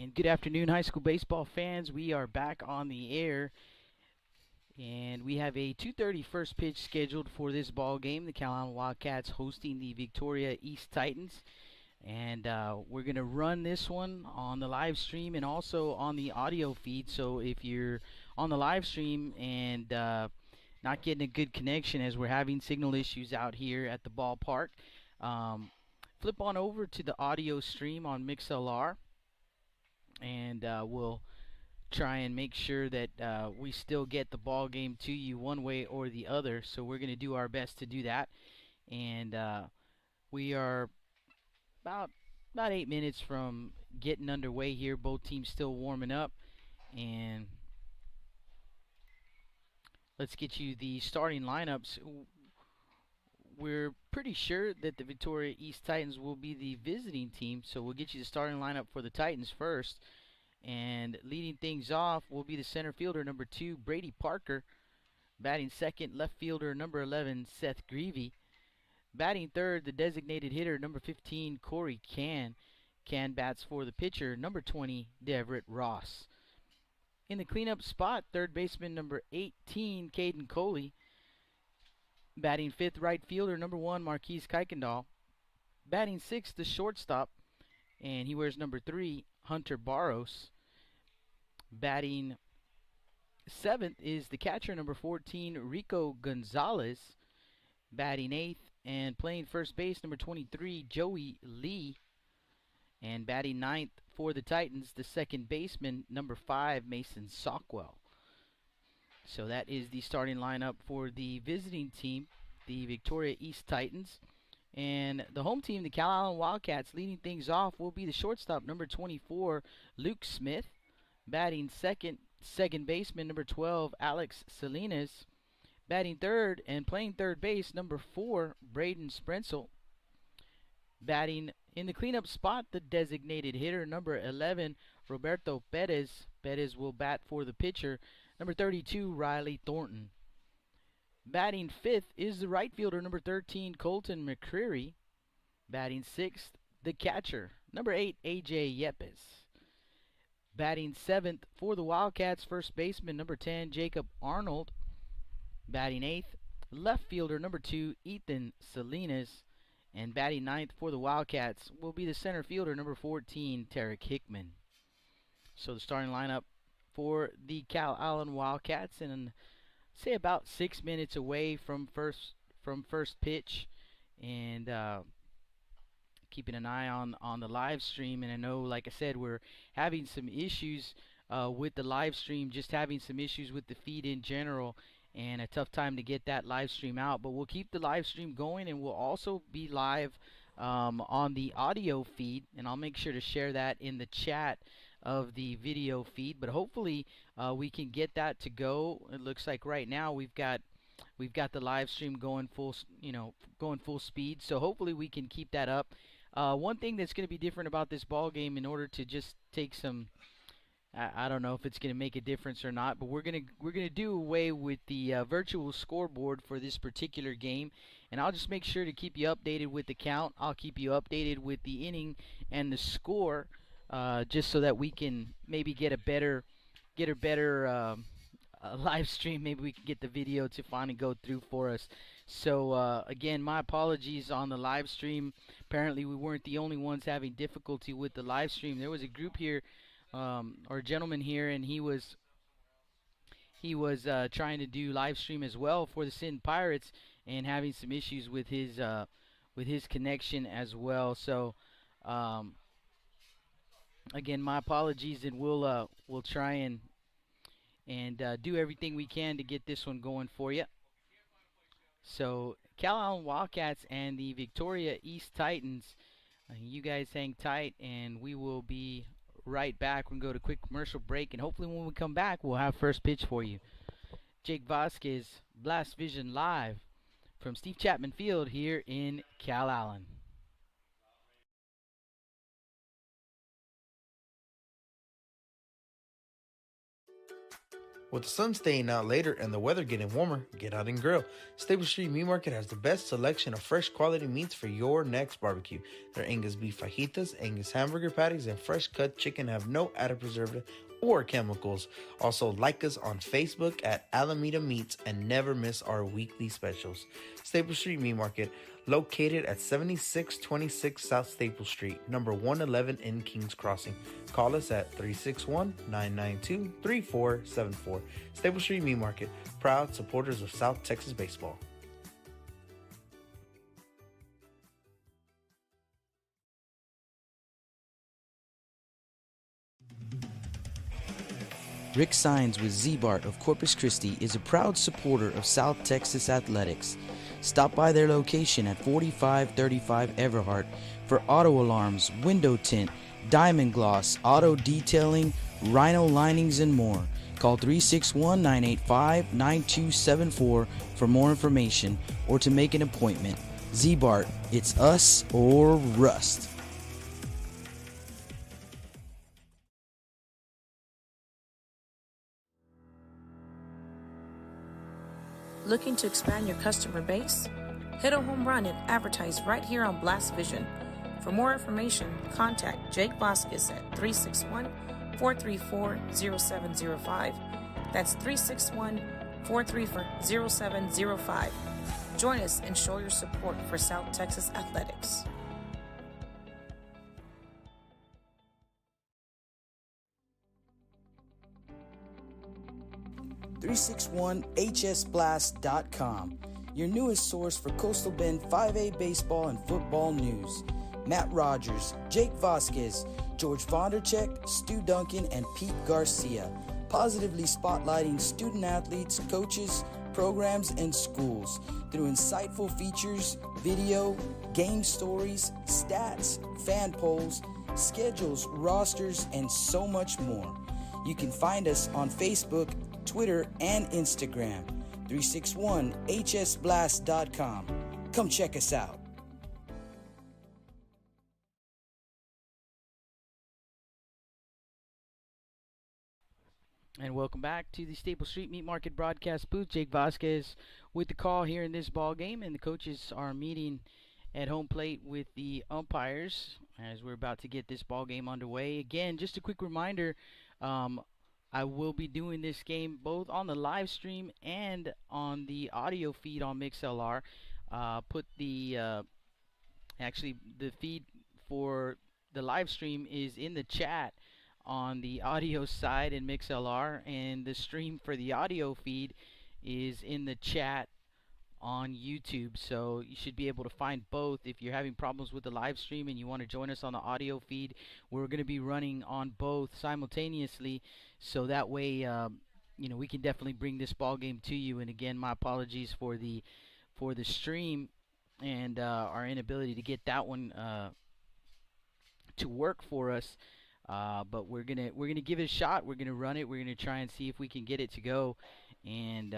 And good afternoon, high school baseball fans. We are back on the air, and we have a 2:30 first pitch scheduled for this ball game. The Calallen Wildcats hosting the Victoria East Titans, and we're gonna run this one on the live stream and also on the audio feed. So if you're on the live stream and not getting a good connection, as we're having signal issues out here at the ballpark, um, flip on over to the audio stream on MixLR, and we'll try and make sure that we still get the ball game to you one way or the other. So we're going to do our best to do that. And we are about 8 minutes from getting underway here. Both teams still warming up, and let's get you the starting lineups. We're pretty sure that the Victoria East Titans will be the visiting team, so we'll get you the starting lineup for the Titans first. And leading things off will be the center fielder, number 2, Brady Parker. Batting second, left fielder, number 11, Seth Greavy. Batting third, the designated hitter, number 15, Corey Can. Can bats for the pitcher, number 20, Deverett Ross. In the cleanup spot, third baseman, number 18, Caden Coley. Batting fifth, right fielder, number 1, Marquise Kuykendall. Batting sixth, the shortstop, and he wears number 3, Hunter Barros. Batting seventh is the catcher, number 14, Rico Gonzalez. Batting eighth and playing first base, number 23, Joey Lee. And batting ninth for the Titans, the second baseman, number 5, Mason Sockwell. So that is the starting lineup for the visiting team, the Victoria East Titans. And the home team, the Calallen Wildcats, leading things off will be the shortstop, number 24, Luke Smith. Batting second baseman, number 12, Alex Salinas. Batting third and playing third base, number 4, Braden Sprenzel. Batting in the cleanup spot, the designated hitter, number 11, Roberto Perez. Perez will bat for the pitcher, number 32, Riley Thornton. Batting fifth is the right fielder, number 13, Colton McCreary. Batting sixth, the catcher, number 8, AJ Yepes. Batting seventh for the Wildcats, first baseman, number 10, Jacob Arnold. Batting eighth, left fielder, number 2, Ethan Salinas. And batting ninth for the Wildcats will be the center fielder, number 14, Tarek Hickman. So the starting lineup for the Calallen Wildcats, and say about 6 minutes away from first pitch, and keeping an eye on the live stream. And I know, like I said, we're having some issues with the live stream, just having some issues with the feed in general, and a tough time to get that live stream out. But we'll keep the live stream going, and we'll also be live on the audio feed, and I'll make sure to share that in the chat of the video feed. But hopefully we can get that to go. It looks like right now we've got the live stream going going full speed, so hopefully we can keep that up. One thing that's going to be different about this ball game, in order to just take some, I don't know if it's going to make a difference or not, but we're gonna do away with the virtual scoreboard for this particular game, and I'll just make sure to keep you updated with the count. I'll keep you updated with the inning and the score, just so that we can maybe get a better live stream. Maybe we can get the video to finally go through for us. So again, my apologies on the live stream. Apparently we weren't the only ones having difficulty with the live stream. There was a group here, or a gentleman here, and he was trying to do live stream as well for the Sin Pirates, and having some issues with his connection as well. So again, my apologies, and we'll try and do everything we can to get this one going for you. So Calallen Wildcats and the Victoria East Titans, you guys hang tight, and we will be right back. We're going to go to a quick commercial break, and hopefully when we come back, we'll have first pitch for you. Jake Vasquez, Blast Vision Live from Steve Chapman Field here in Calallen. With the sun staying out later and the weather getting warmer, get out and grill. Staple Street Meat Market has the best selection of fresh quality meats for your next barbecue. Their Angus beef fajitas, Angus hamburger patties, and fresh cut chicken have no added preservative or chemicals. Also, like us on Facebook at Alameda Meats and never miss our weekly specials. Staple Street Meat Market, located at 7626 South Staple Street, number 111 in Kings Crossing. Call us at 361-992-3474. Staple Street Meat Market, proud supporters of South Texas baseball. Rick Sines with Z-Bart of Corpus Christi is a proud supporter of South Texas athletics. Stop by their location at 4535 Everhart for auto alarms, window tint, diamond gloss, auto detailing, rhino linings, and more. Call 361-985-9274 for more information or to make an appointment. Z-Bart, it's us or rust. Looking to expand your customer base? Hit a home run and advertise right here on Blast Vision. For more information, contact Jake Vasquez at 361-434-0705. That's 361-434-0705. Join us and show your support for South Texas athletics. .361hsblast.com, your newest source for Coastal Bend 5A baseball and football news. Matt Rogers, Jake Vasquez, George Vondercheck, Stu Duncan, and Pete Garcia, positively spotlighting student athletes, coaches, programs, and schools through insightful features, video, game stories, stats, fan polls, schedules, rosters, and so much more. You can find us on Facebook, Twitter, and Instagram. 361hsblast.com. Come check us out. And welcome back to the Staple Street Meat Market broadcast booth. Jake Vasquez with the call here in this ball game, and the coaches are meeting at home plate with the umpires as we're about to get this ball game underway. Again, just a quick reminder, I will be doing this game both on the live stream and on the audio feed on MixLR. Put the actually the feed for the live stream is in the chat on the audio side in MixLR, and the stream for the audio feed is in the chat on YouTube. So you should be able to find both. If you're having problems with the live stream and you want to join us on the audio feed, we're going to be running on both simultaneously, so that way we can definitely bring this ball game to you. And again, my apologies for the stream and our inability to get that one to work for us. But we're gonna give it a shot. We're gonna run it. We're gonna try and see if we can get it to go, and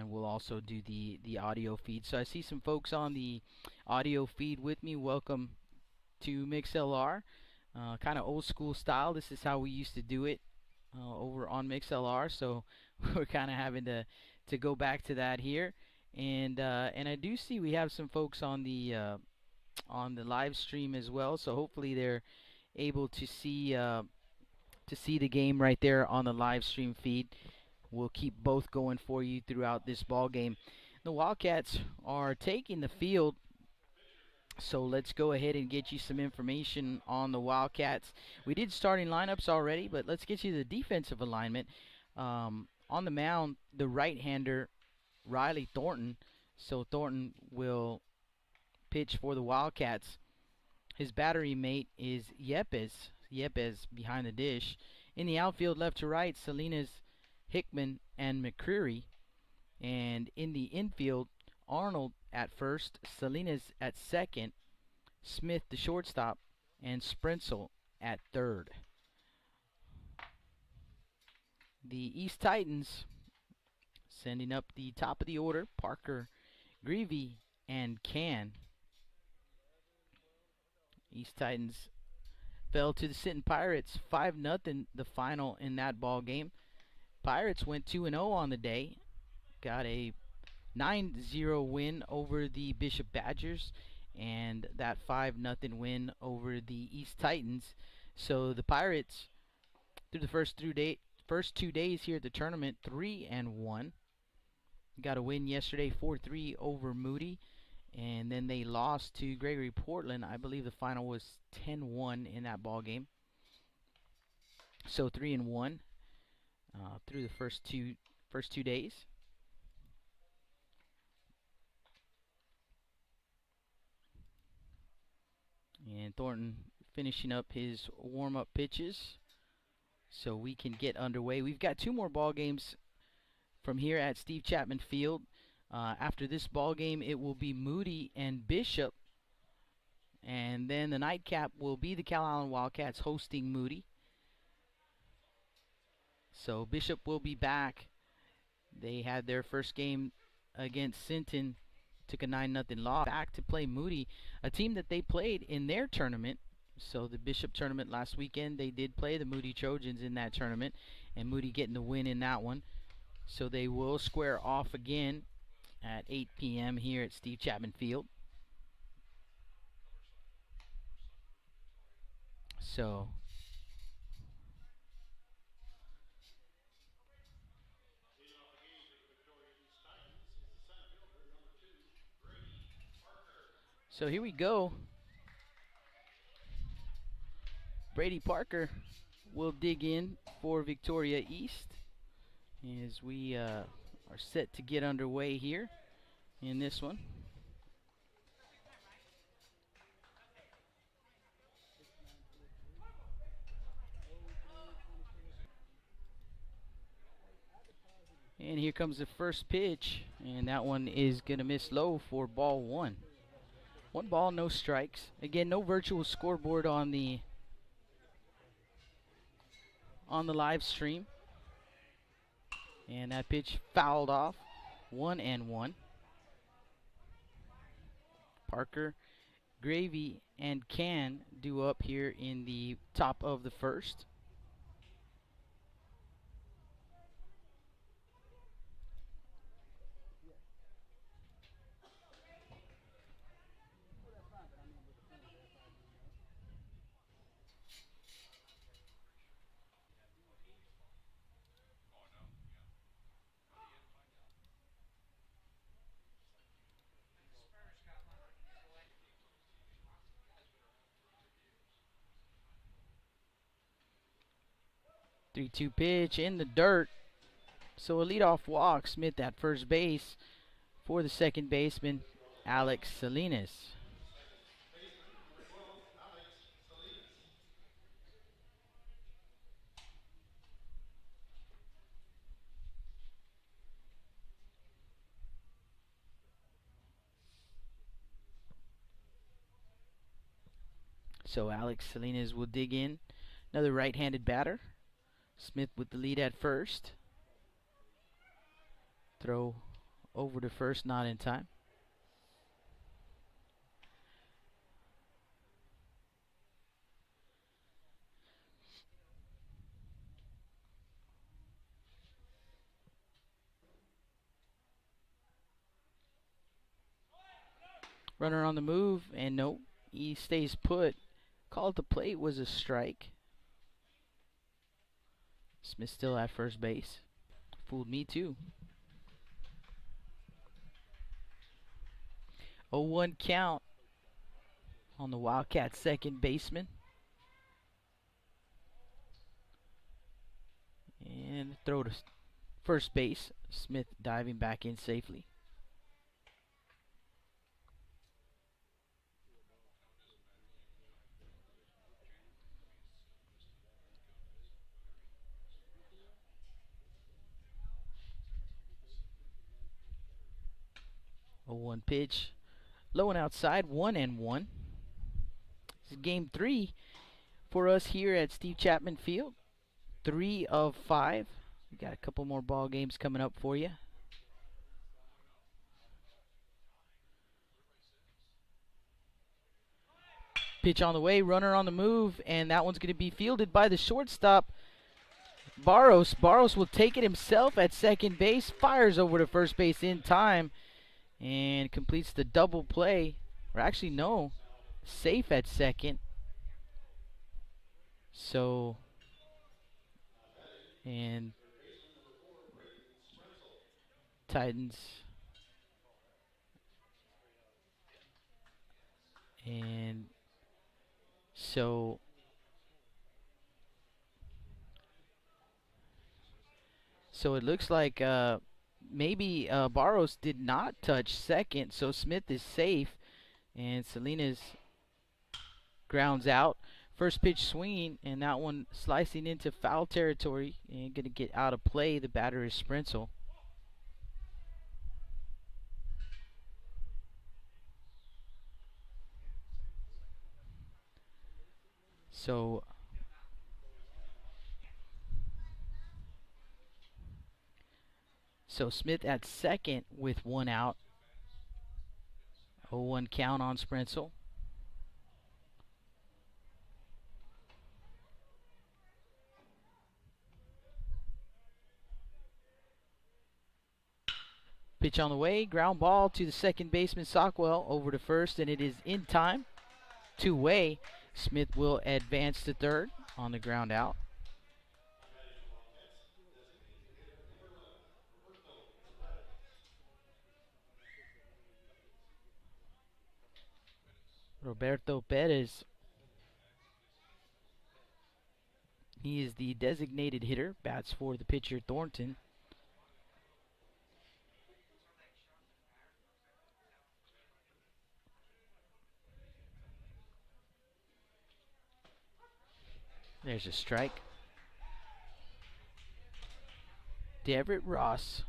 we'll also do the audio feed. So I see some folks on the audio feed with me. Welcome to MixLR. Kind of old school style. This is how we used to do it over on MixLR. So we're kind of having to go back to that here. And I do see we have some folks on the live stream as well. So hopefully they're able to see the game right there on the live stream feed. We'll keep both going for you throughout this ball game. The Wildcats are taking the field, so let's go ahead and get you some information on the Wildcats. We did starting lineups already, but let's get you the defensive alignment. On the mound, the right-hander Riley Thornton. So Thornton will pitch for the Wildcats. His battery mate is Yepes behind the dish. In the outfield, left to right, Salinas, Hickman, and McCreary. And in the infield, Arnold at first, Salinas at second, Smith the shortstop, and Sprintzel at third. The East Titans sending up the top of the order, Parker, Greavy, and Can. East Titans fell to the Sinton Pirates 5-0, the final in that ball game. Pirates went 2-0 on the day. Got a 9-0 win over the Bishop Badgers and that 5-0 win over the East Titans. So the Pirates, through the first 2 days here at the tournament, 3-1. Got a win yesterday, 4-3 over Moody, and then they lost to Gregory Portland. I believe the final was 10-1 in that ball game. So 3-1 through the first two days. And Thornton finishing up his warm-up pitches so we can get underway. We've got 2 more ball games from here at Steve Chapman Field. After this ball game, it will be Moody and Bishop. And then the nightcap will be the Calallen Wildcats hosting Moody. So Bishop will be back. They had their first game against Sinton, took a 9-0 loss. Back to play Moody, a team that they played in their tournament. So the Bishop tournament last weekend, they did play the Moody Trojans in that tournament, and Moody getting the win in that one. So they will square off again at 8 p.m. here at Steve Chapman Field. So here we go. Brady Parker will dig in for Victoria East as we are set to get underway here in this one. And here comes the first pitch, and that one is going to miss low for ball 1. 1 ball, no strikes. Again, no virtual scoreboard on the live stream. And that pitch fouled off. 1-1. Parker, Gravy, and Can due up here in the top of the first. Three-two pitch in the dirt. So a leadoff walk. Smith at first base for the second baseman, Alex Salinas. So Alex Salinas will dig in. Another right-handed batter. Smith with the lead at first. Throw over to first, not in time. Runner on the move, and no, he stays put. Call at the plate was a strike. Smith still at first base. Fooled me too. 0-1 count on the Wildcats' second baseman. And throw to first base. Smith diving back in safely. A 1 pitch. Low and outside, 1-1. This is game 3 for us here at Steve Chapman Field. 3 of 5. We got a couple more ball games coming up for you. Pitch on the way, runner on the move, and that one's going to be fielded by the shortstop, Barros. Barros will take it himself at second base, fires over to first base in time, and completes the double play. Or actually, no, safe at second. So, and Titans, and so it looks like maybe Barros did not touch second, so Smith is safe, and Salinas grounds out. First pitch swinging, and that one slicing into foul territory and going to get out of play. The batter is Sprintzel. So Smith at second with one out. 0-1 count on Sprintzel. Pitch on the way, ground ball to the second baseman Sockwell, over to first, and it is in time. Two-way. Smith will advance to third on the ground out. Roberto Perez. He is the designated hitter, bats for the pitcher Thornton. There's a strike. Deverett Ross,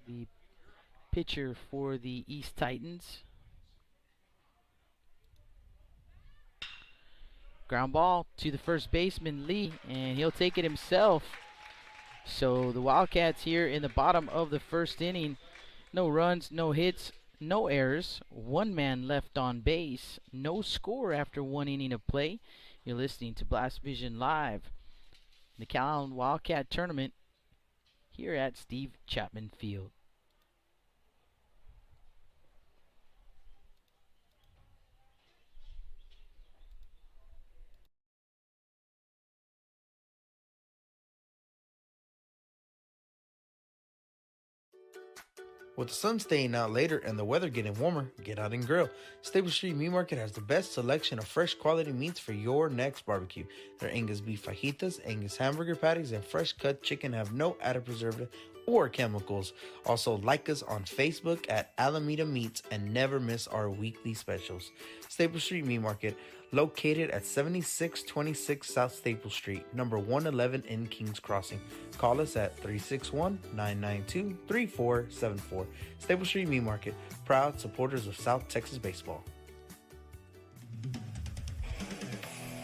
the pitcher for the East Titans. Ground ball to the first baseman Lee, and he'll take it himself. So the Wildcats here in the bottom of the first inning. No runs, no hits, no errors. One man left on base. No score after one inning of play. You're listening to Blast Vision Live, the Calallen Wildcat Tournament here at Steve Chapman Field. With the sun staying out later and the weather getting warmer, get out and grill. Stable Street Meat Market has the best selection of fresh quality meats for your next barbecue. Their Angus beef fajitas, Angus hamburger patties, and fresh cut chicken have no added preservative or chemicals. Also, like us on Facebook at Alameda Meats and never miss our weekly specials. Stable Street Meat Market, located at 7626 South Staple Street, number 111 in Kings Crossing. Call us at 361-992-3474. Staple Street Meat Market, proud supporters of South Texas baseball.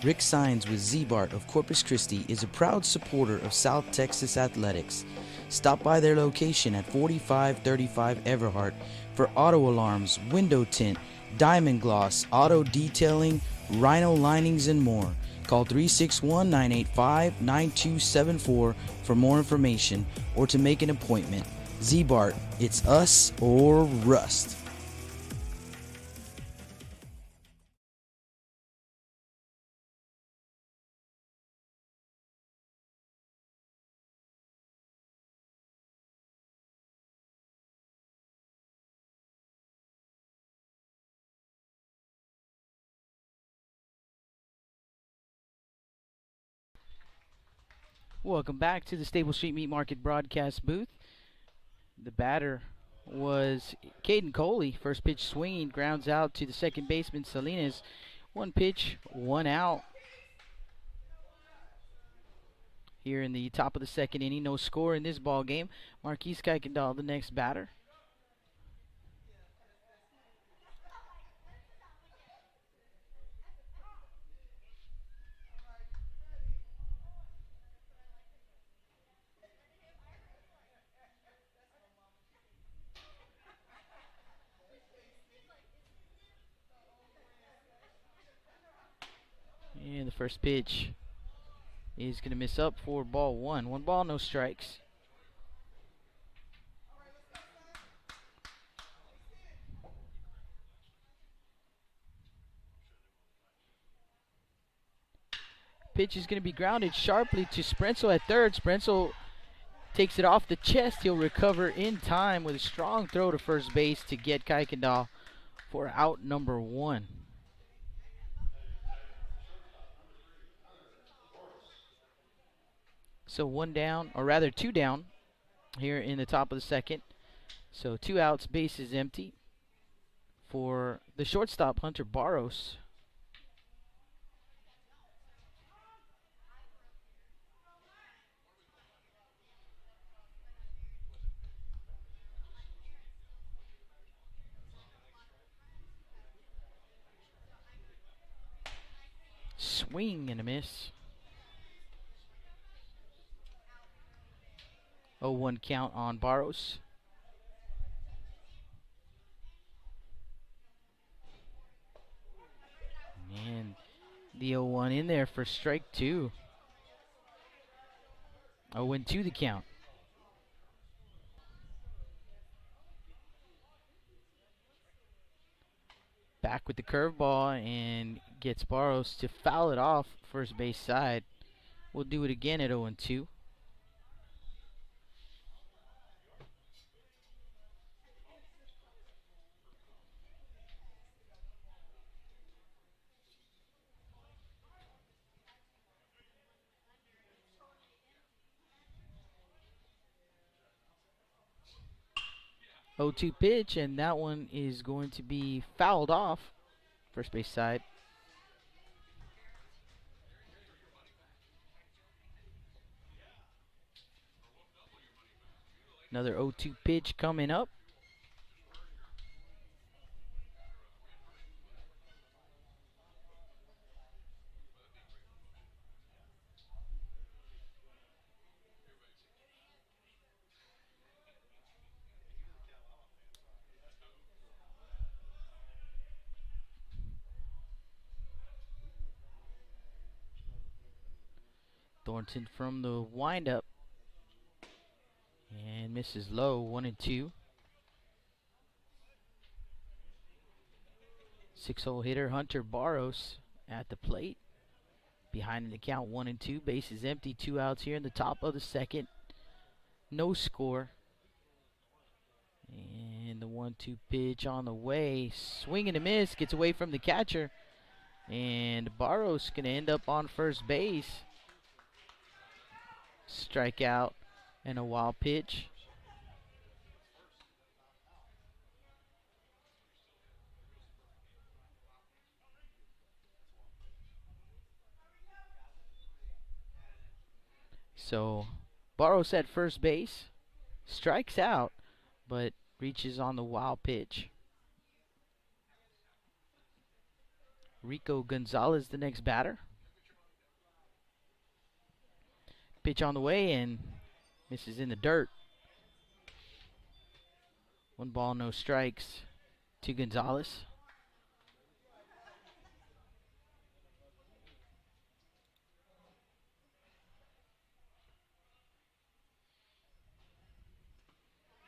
Rick Sines with Z-Bart of Corpus Christi is a proud supporter of South Texas athletics. Stop by their location at 4535 Everhart for auto alarms, window tint, diamond gloss, auto detailing, rhino linings, and more. Call 361-985-9274 for more information or to make an appointment. Z-Bart, it's us or rust. Welcome back to the Stable Street Meat Market broadcast booth. The batter was Caden Coley. First pitch swinging, grounds out to the second baseman Salinas. One pitch, one out. Here in the top of the second inning, no score in this ball game. Marquise Kuykendall, the next batter. And the first pitch is going to miss up for ball one. 1 ball, no strikes. Pitch is going to be grounded sharply to Sprenzel at third. Sprenzel takes it off the chest. He'll recover in time with a strong throw to first base to get Kuykendall for out number 1. So 1 down, or rather 2 down here in the top of the second. So 2 outs, base is empty for the shortstop, Hunter Barros. Swing and a miss. 0-1 count on Barros. And the 0-1 in there for strike 2. 0-2 the count. Back with the curveball and gets Barros to foul it off first base side. We'll do it again at 0-2. Oh, 2 pitch, and that one is going to be fouled off first base side. Another 0-2 pitch coming up. Thornton from the windup and misses low. 1-2. 6-hole hitter Hunter Barros at the plate. Behind in the count, 1-2. Base is empty. 2 outs here in the top of the second. No score. And the 1-2 pitch on the way. Swing and a miss. Gets away from the catcher. And Barros going to end up on first base. Strikeout and a wild pitch. So Barros at first base, strikes out, but reaches on the wild pitch. Rico Gonzalez, the next batter. Pitch on the way and misses in the dirt. 1 ball, no strikes to Gonzalez.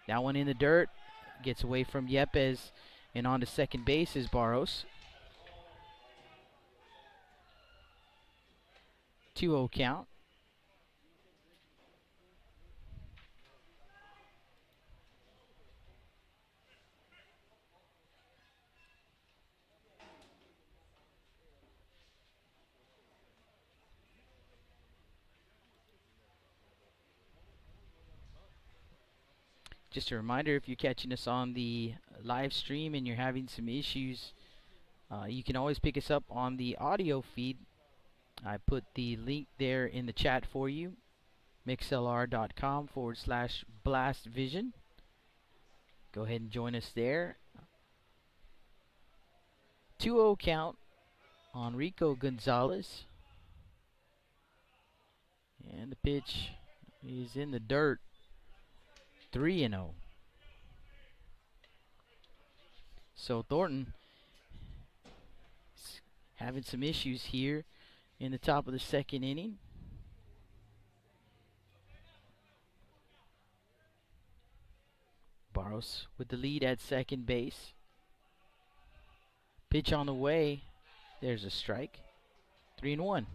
That one in the dirt. Gets away from Yepes and on to second base is Barros. 2-0 count. Just a reminder, if you're catching us on the live stream and you're having some issues, you can always pick us up on the audio feed. I put the link there in the chat for you, mixlr.com/blastvision. Go ahead and join us there. 2-0 count on Rico Gonzalez. And the pitch is in the dirt. 3-0. So Thornton having some issues here in the top of the second inning. Barros with the lead at second base. Pitch on the way. There's a strike. 3-1.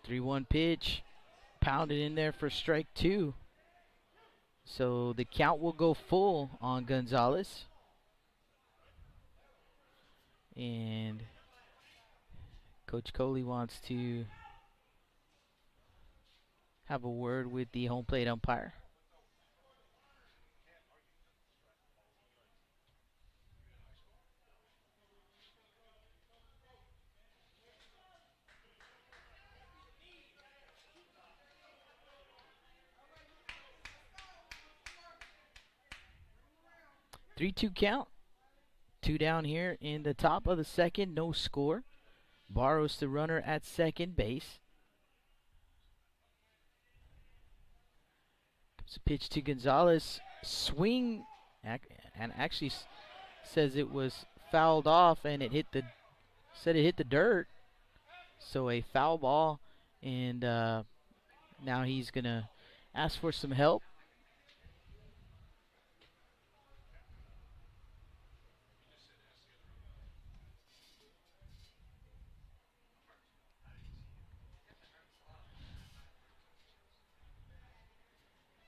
Three-one pitch. Pounded in there for strike 2. So the count will go full on Gonzalez. And Coach Coley wants to have a word with the home plate umpire. Three-two count. 2 down here in the top of the second. No score. Barros the runner at second base. Comes a pitch to Gonzalez. Swing. And actually says it was fouled off and it hit the dirt. So a foul ball. And now he's going to ask for some help.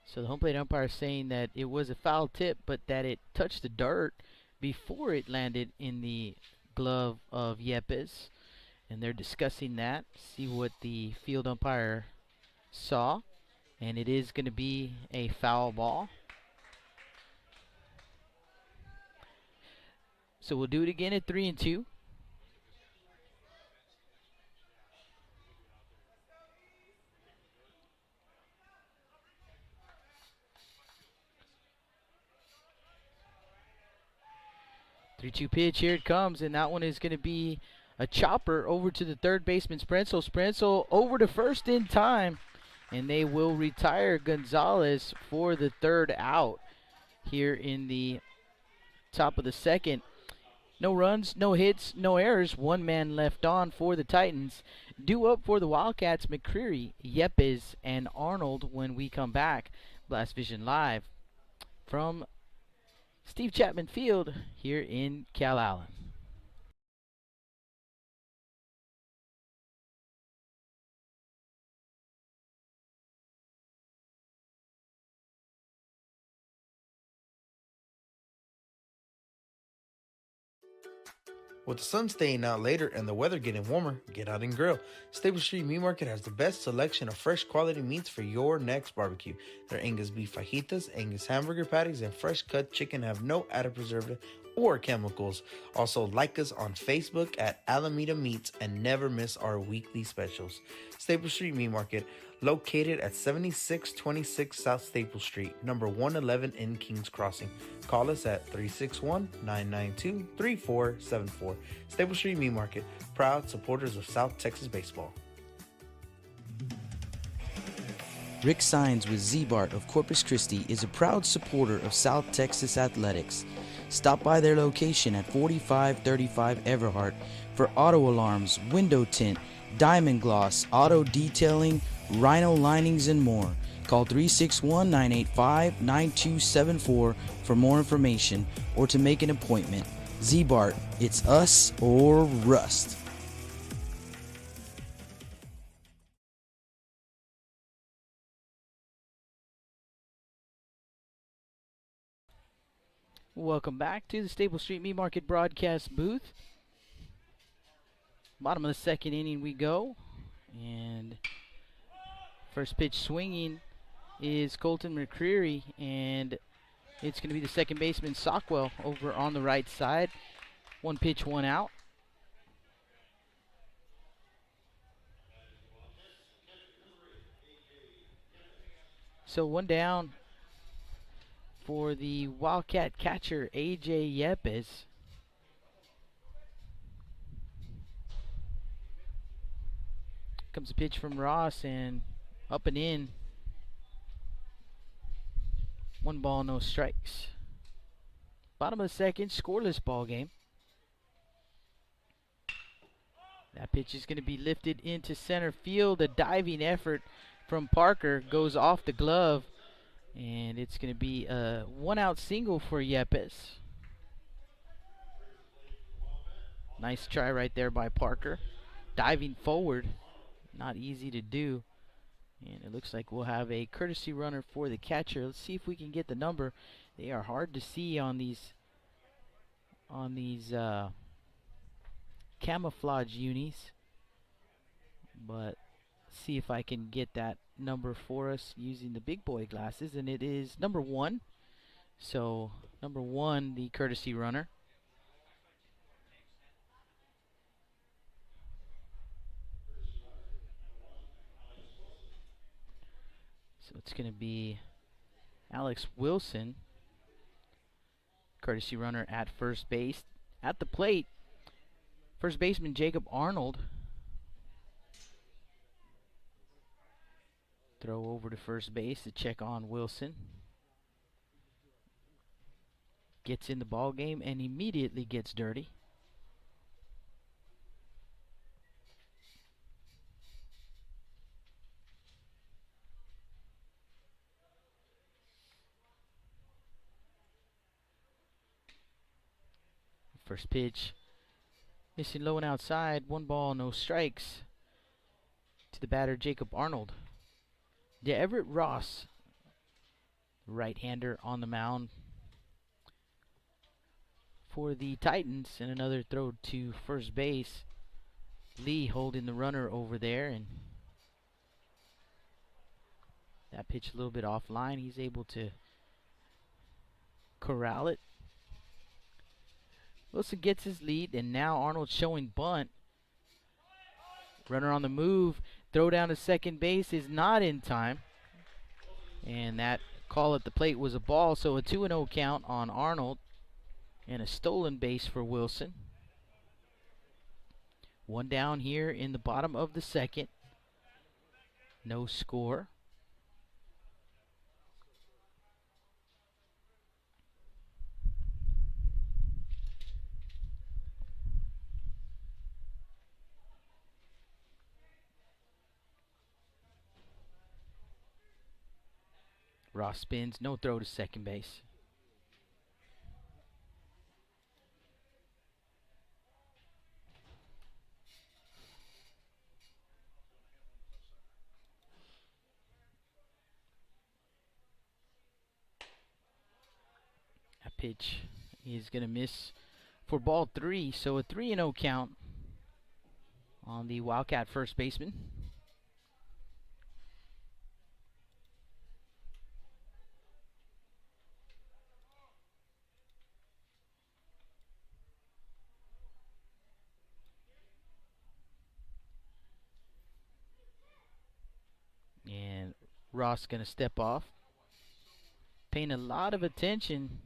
So the home plate umpire is saying that it was a foul tip, but that it touched the dirt before it landed in the glove of Yepes. And they're discussing that, see what the field umpire saw. And it is going to be a foul ball. So we'll do it again at 3-2. Three-two pitch, here it comes, and that one is going to be a chopper over to the third baseman, Sprenzel. Sprenzel over to first in time, and they will retire Gonzalez for the third out here in the top of the second. No runs, no hits, no errors. One man left on for the Titans. Due up for the Wildcats, McCreary, Yepes, and Arnold when we come back. Blast Vision Live from Steve Chapman Field here in Calallen. With the sun staying out later and the weather getting warmer, get out and grill. Stable Street Meat Market has the best selection of fresh quality meats for your next barbecue. Their Angus beef fajitas, Angus hamburger patties, and fresh cut chicken have no added preservative or chemicals. Also, like us on Facebook at Alameda Meats and never miss our weekly specials. Staple Street Meat Market, located at 7626 South Staple Street, number 111 in Kings Crossing. Call us at 361-992-3474. Staple Street Meat Market, proud supporters of South Texas baseball. Rick Sines with Z-Bart of Corpus Christi is a proud supporter of South Texas athletics. Stop by their location at 4535 Everhart for auto alarms, window tint, diamond gloss, auto detailing, rhino linings, and more. Call 361-985-9274 for more information or to make an appointment. Z-Bart, it's us or rust. Welcome back to the Staple Street Meat Market broadcast booth. Bottom of the second inning we go. And first pitch swinging is Colton McCreary, and it's going to be the second baseman Sockwell over on the right side. One pitch, one out. So one down for the Wildcat catcher, A.J. Yepes. Comes a pitch from Ross and up and in. 1 ball, no strikes. Bottom of the second, scoreless ball game. That pitch is going to be lifted into center field. A diving effort from Parker goes off the glove, and it's going to be a 1-out single for Yepes. Nice try right there by Parker. Diving forward, not easy to do. And it looks like we'll have a courtesy runner for the catcher. Let's see if we can get the number. They are hard to see on these camouflage unis, but see if I can get that number for us using the big boy glasses, and it is number 1. So number 1, the courtesy runner. So it's going to be Alex Wilson, courtesy runner at first base. At the plate, first baseman Jacob Arnold. Throw over to first base to check on Wilson. Gets in the ball game and immediately gets dirty. First pitch, missing low and outside. 1 ball, no strikes to the batter Jacob Arnold. Everett Ross, right-hander, on the mound for the Titans, and another throw to first base. Lee holding the runner over there, and that pitch a little bit offline. He's able to corral it. Wilson gets his lead, and now Arnold showing bunt. Runner on the move. Throw down to second base is not in time. And that call at the plate was a ball, so a 2-0 count on Arnold. And a stolen base for Wilson. 1 down here in the bottom of the second. No score. Ross spins, no throw to second base. That pitch is going to miss for ball 3, so a 3-0 count on the Wildcat first baseman. And Ross going to step off. Paying a lot of attention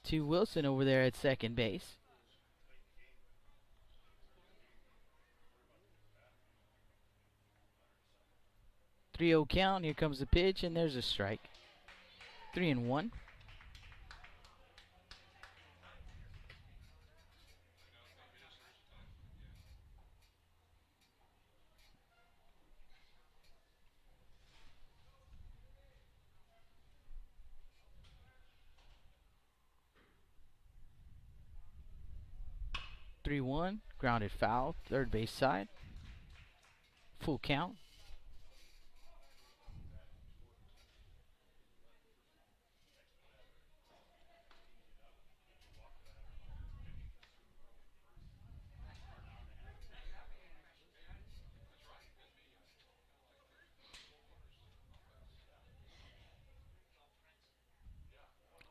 to Wilson over there at second base. Three-zero count. Here comes the pitch, and there's a strike. 3-1. Grounded foul, third base side. Full count.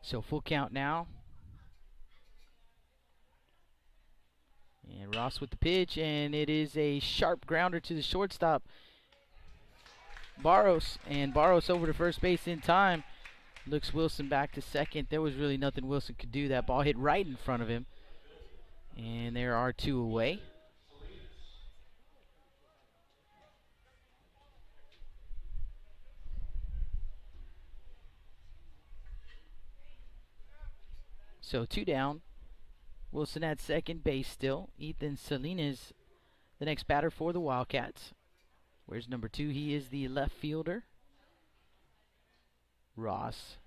So full count now. And Ross with the pitch, and it is a sharp grounder to the shortstop, Barros. And Barros over to first base in time. Looks Wilson back to second. There was really nothing Wilson could do. That ball hit right in front of him. And there are 2 away. So 2 down. Wilson at second base still. Ethan Salinas, the next batter for the Wildcats. Where's number 2? He is the left fielder. Ross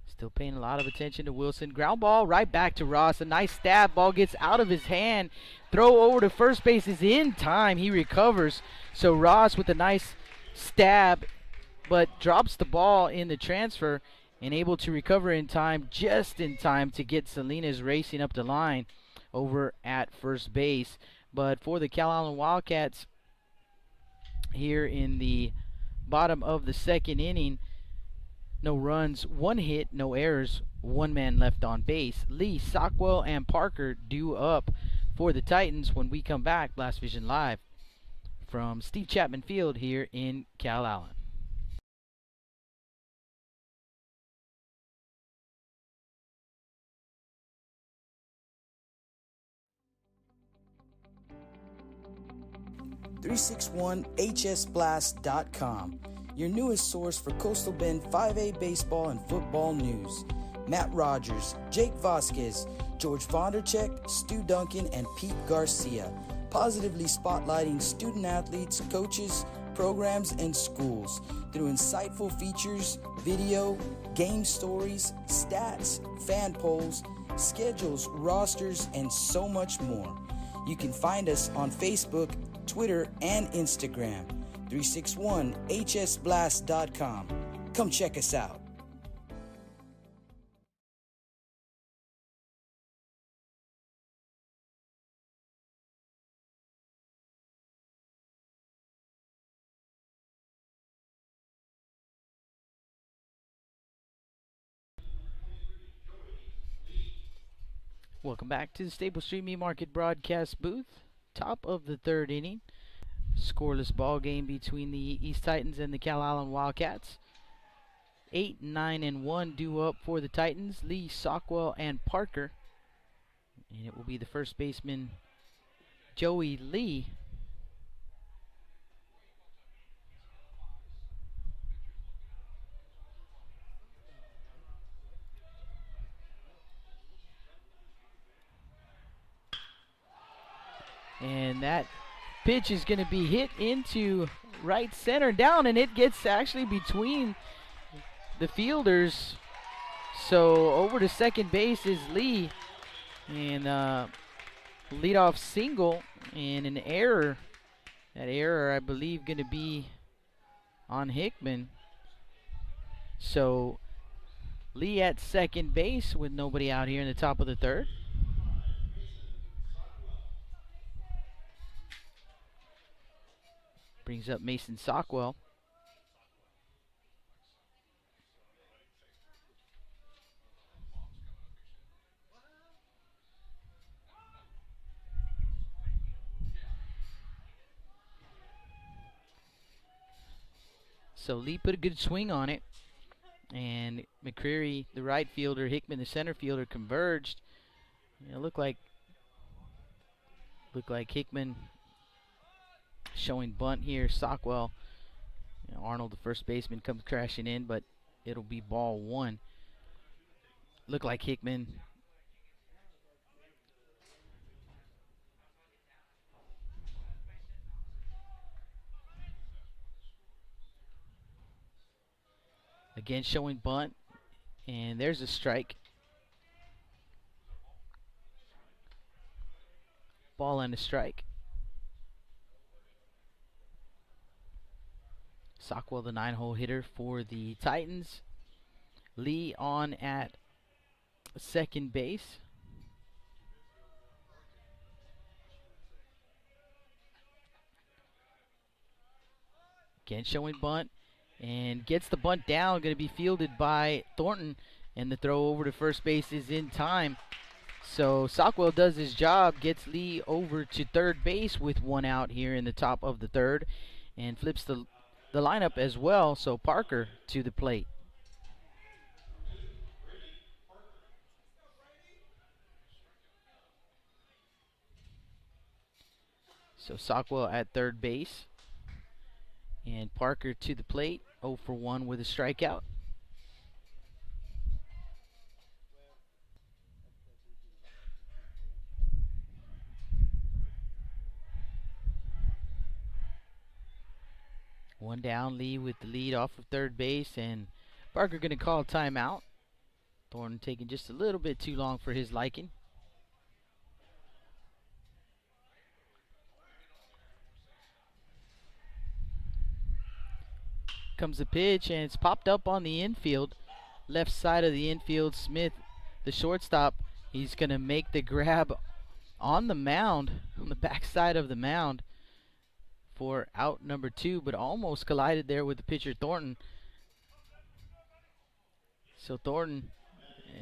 still paying a lot of attention to Wilson. Ground ball right back to Ross. A nice stab. Ball gets out of his hand. Throw over to first base is in time. He recovers. So Ross with a nice stab, but drops the ball in the transfer and able to recover in time, just in time to get Salinas racing up the line over at first base. But for the Calallen Wildcats here in the bottom of the second inning, no runs, 1 hit, no errors, 1 man left on base. Lee, Sockwell, and Parker due up for the Titans when we come back. Blast Vision Live from Steve Chapman Field here in Calallen. .361hsblast.com, your newest source for Coastal Bend 5A baseball and football news. Matt Rogers, Jake Vasquez, George Vondercheck, Stu Duncan, and Pete Garcia, positively spotlighting student athletes, coaches, programs, and schools through insightful features, video, game stories, stats, fan polls, schedules, rosters, and so much more. You can find us on Facebook, Twitter, and Instagram. 361hsblast.com. Come check us out. Welcome back to the Stable Street Meat Market broadcast booth. Top of the third inning. Scoreless ball game between the East Titans and the Calallen Wildcats. 8, 9, and 1 due up for the Titans. Lee, Sockwell, and Parker. And it will be the first baseman, Joey Lee. And that pitch is going to be hit into right center down, and it gets actually between the fielders. So over to second base is Lee, and leadoff single and an error. That error, I believe, going to be on Hickman. So Lee at second base with nobody out here in the top of the third. Brings up Mason Sockwell. So Lee put a good swing on it, and McCreary, the right fielder, Hickman, the center fielder, converged. It looked like Hickman showing bunt here. Sockwell, Arnold, the first baseman, comes crashing in, but it'll be ball 1. Looked like Hickman again showing bunt, and there's a strike. Ball and a strike. Sockwell, the 9-hole hitter for the Titans. Lee on at second base. Again showing bunt, and gets the bunt down. Going to be fielded by Thornton, and the throw over to first base is in time. So Sockwell does his job, gets Lee over to third base with 1 out here in the top of the third, and flips the lineup as well. So Parker to the plate. So Sockwell at third base, and Parker to the plate, 0 for 1 with a strikeout. One down, Lee with the lead off of third base, and Parker going to call a timeout. Thornton taking just a little bit too long for his liking. Comes the pitch, and it's popped up on the infield. Left side of the infield, Smith, the shortstop, he's going to make the grab on the mound, on the back side of the mound for out number 2, but almost collided there with the pitcher Thornton. So Thornton,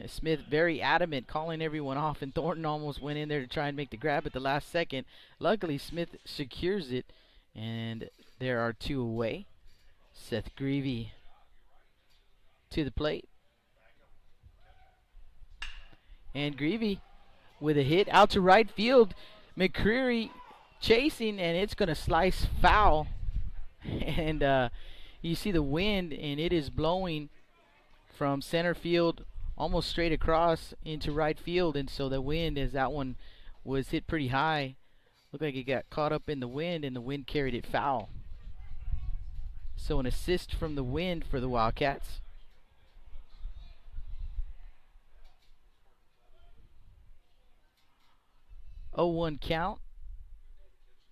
Smith very adamant, calling everyone off, and Thornton almost went in there to try and make the grab at the last second. Luckily, Smith secures it, and there are 2 away. Seth Greavy to the plate. And Greavy with a hit out to right field. McCreary chasing, and it's going to slice foul. And you see the wind, and it is blowing from center field almost straight across into right field. And so the wind, as that one was hit pretty high, looked like it got caught up in the wind, and the wind carried it foul. So an assist from the wind for the Wildcats. Oh, 1 count.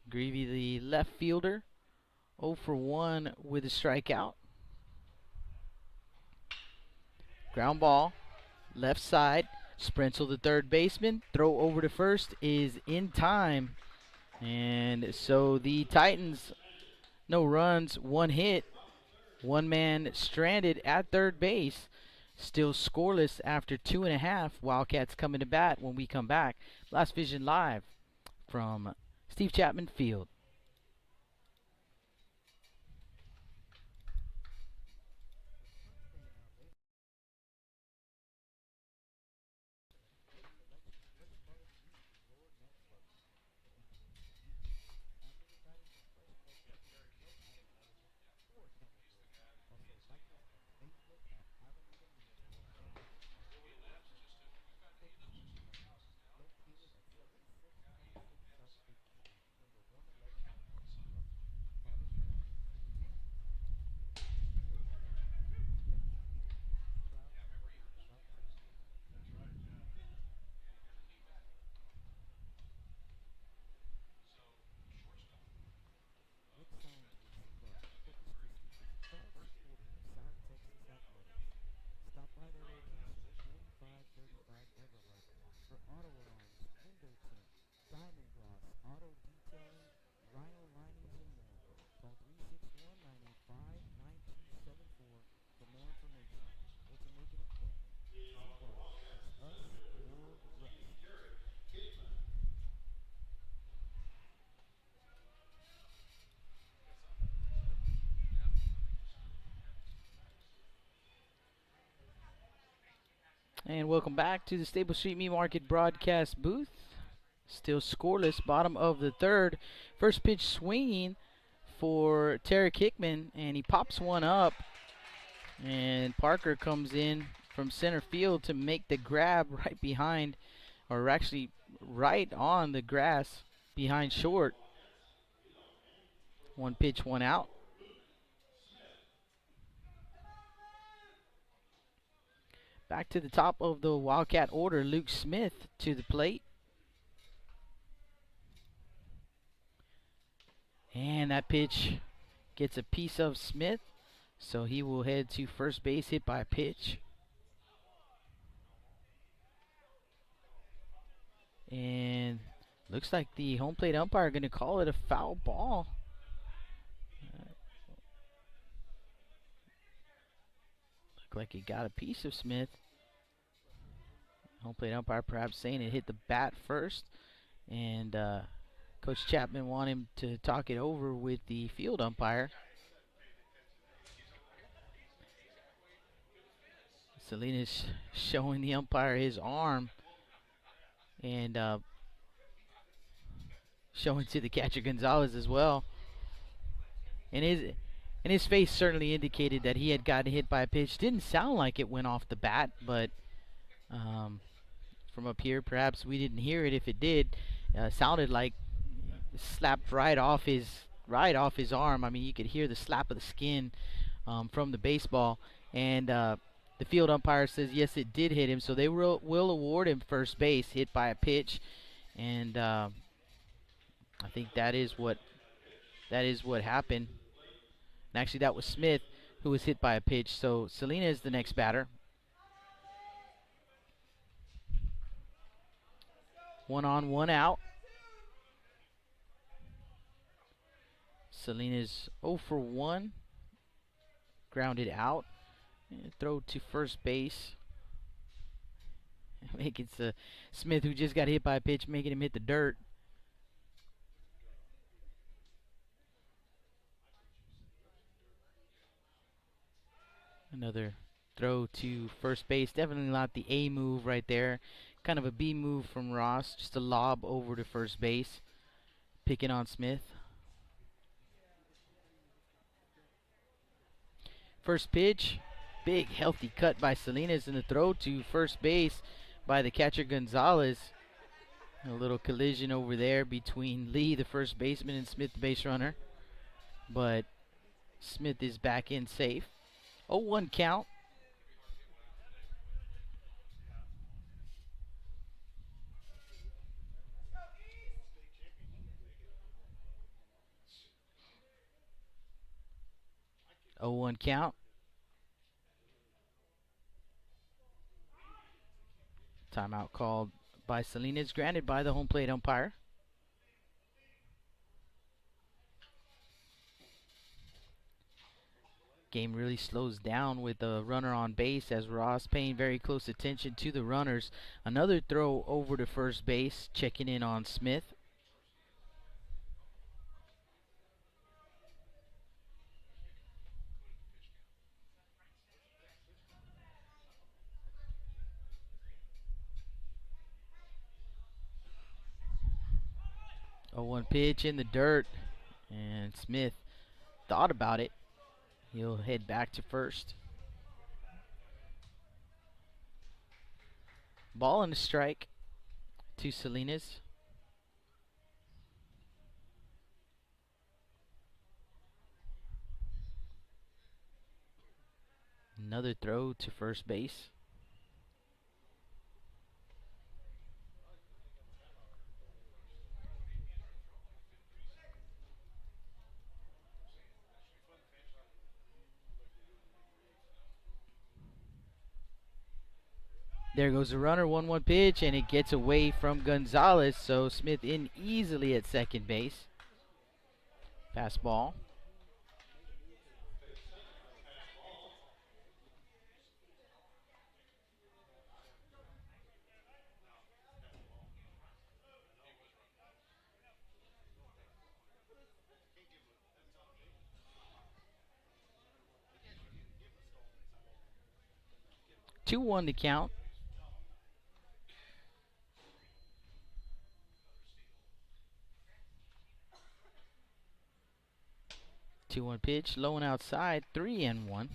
Greavy, the left fielder, 0 for 1 with a strikeout. Ground ball, left side. Sprentzel, the third baseman. Throw over to first is in time. And so the Titans, no runs, 1 hit. 1 man stranded at third base. Still scoreless after 2.5. Wildcats coming to bat when we come back. Blast Vision Live from Steve Chapman Field. And welcome back to the Stable Street Meat Market broadcast booth. Still scoreless, bottom of the third. First pitch swinging for Tarek Hickman, and he pops one up. And Parker comes in from center field to make the grab right behind, or actually right on the grass behind short. 1 pitch, 1 out. Back to the top of the Wildcat order, Luke Smith to the plate. And that pitch gets a piece of Smith, so he will head to first base, hit by a pitch. And looks like the home plate umpire going to call it a foul ball. Looked like he got a piece of Smith. Home plate umpire perhaps saying it hit the bat first, and Coach Chapman wanted him to talk it over with the field umpire. Salinas showing the umpire his arm, and showing to the catcher Gonzalez as well. And his face certainly indicated that he had gotten hit by a pitch. Didn't sound like it went off the bat, but from up here, perhaps we didn't hear it. If it did, sounded like slapped right off his right off his arm. I mean, you could hear the slap of the skin from the baseball. And the field umpire says, yes, it did hit him. So they will award him first base, hit by a pitch. And I think that is what happened. And actually, that was Smith who was hit by a pitch. So Selena is the next batter. 1 on, 1 out. Selena's 0 for 1. Grounded out. And throw to first base. I think it's Smith who just got hit by a pitch, making him hit the dirt. Another throw to first base. Definitely not the A move right there. Kind of a B move from Ross. Just a lob over to first base. Picking on Smith. First pitch. Big healthy cut by Salinas, and the throw to first base by the catcher Gonzalez. A little collision over there between Lee, the first baseman, and Smith, the base runner. But Smith is back in safe. 0-1 count. Oh, 1 count. Timeout called by Salinas, granted by the home plate umpire. Game really slows down with the runner on base as Ross paying very close attention to the runners. Another throw over to first base, checking in on Smith. A 1 pitch in the dirt, and Smith thought about it. He'll head back to first. Ball and a strike to Salinas. Another throw to first base. There goes the runner, 1-1 pitch, and it gets away from Gonzalez, so Smith in easily at second base. Fastball. Two one to count. Two one pitch, low and outside, 3-1.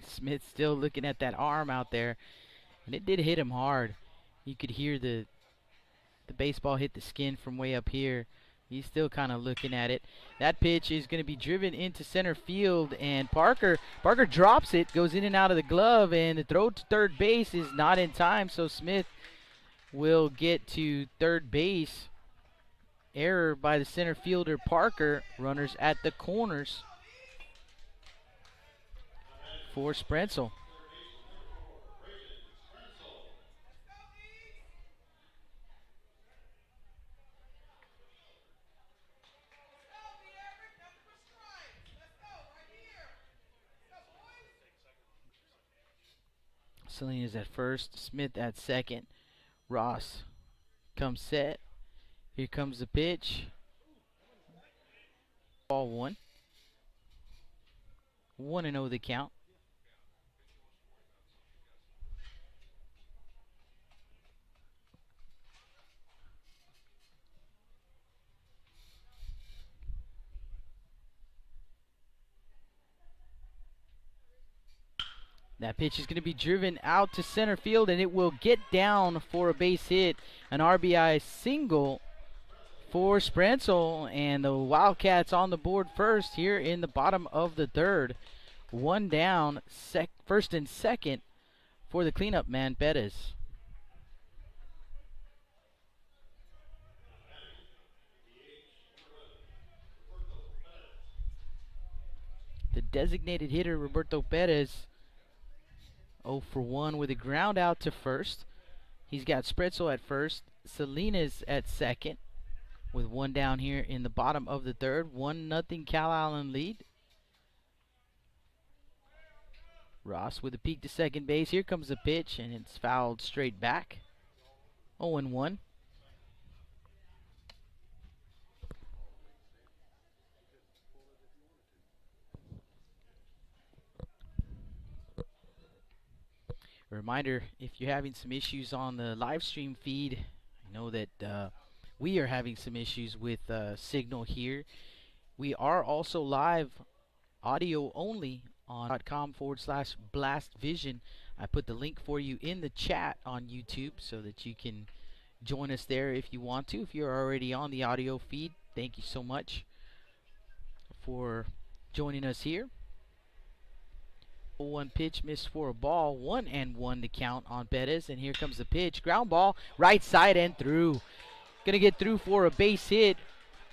Smith still looking at that arm out there, and it did hit him hard. You could hear the baseball hit the skin from way up here. He's still kind of looking at it. That pitch is going to be driven into center field, and Parker drops it, goes in and out of the glove, and the throw to third base is not in time, so Smith will get to third base. Error by the center fielder Parker. Runners at the corners for Sprenzel. Salinas at first, Smith at second. Ross comes set. Here comes the pitch. Ball 1. 1-0 the count. That pitch is going to be driven out to center field, and it will get down for a base hit. An RBI single for Sprenzel, and the Wildcats on the board first here in the bottom of the third. One down, first and second for the cleanup man, Bettis. The designated hitter, Roberto Perez, 0 for 1 with a ground out to first. He's got Spretzel at first, Salinas at second, with one down here in the bottom of the third. 1-0 Calallen lead. Ross with a peek to second base. Here comes the pitch, and it's fouled straight back. 0-1. A reminder, if you're having some issues on the live stream feed, I know that we are having some issues with signal here. We are also live audio only on .com/blastvision. I put the link for you in the chat on YouTube so that you can join us there if you want to. If you're already on the audio feed, thank you so much for joining us here. 0-1 pitch missed for a ball. 1-1 to count on Bettis, and here comes the pitch. Ground ball, right side and through. Gonna get through for a base hit.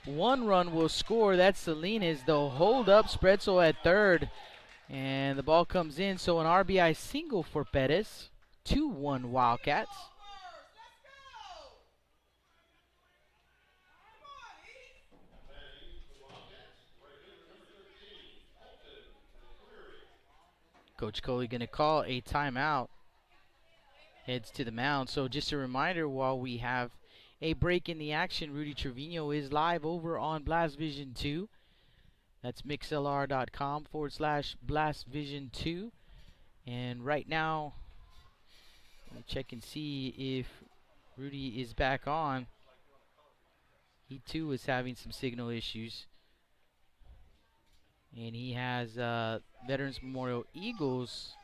One run will score. That's Salinas. They'll hold up Spretzel at third, and the ball comes in. So an RBI single for Bettis. 2-1 Wildcats. Coach Coley going to call a timeout. Heads to the mound. So just a reminder, while we have a break in the action, Rudy Trevino is live over on Blast Vision 2. That's mixlr.com/Blast Vision 2. And right now, let me check and see if Rudy is back on. He too is having some signal issues. And he has Veterans Memorial Eagles.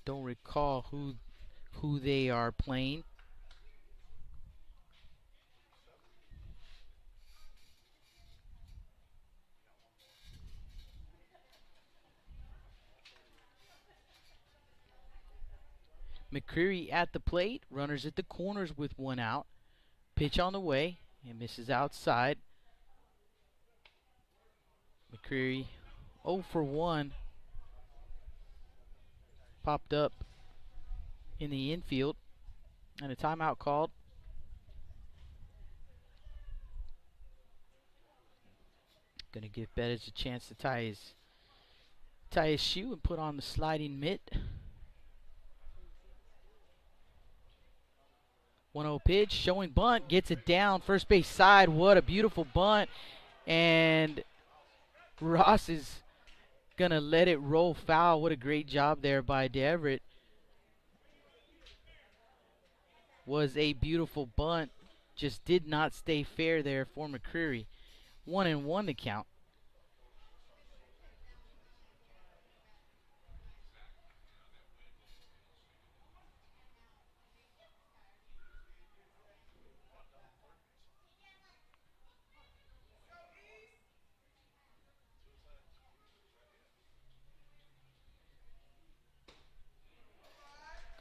Don't recall who they are playing. McCreary at the plate. Runners at the corners with one out. Pitch on the way and misses outside. McCreary 0 for 1. Popped up in the infield. And a timeout called. Gonna give Bettis a chance to tie his shoe and put on the sliding mitt. 1-0 pitch, showing bunt, gets it down, first base side. What a beautiful bunt. And Ross is going to let it roll foul. What a great job there by Deverett. Was a beautiful bunt. Just did not stay fair there for McCreary. 1-1 to count.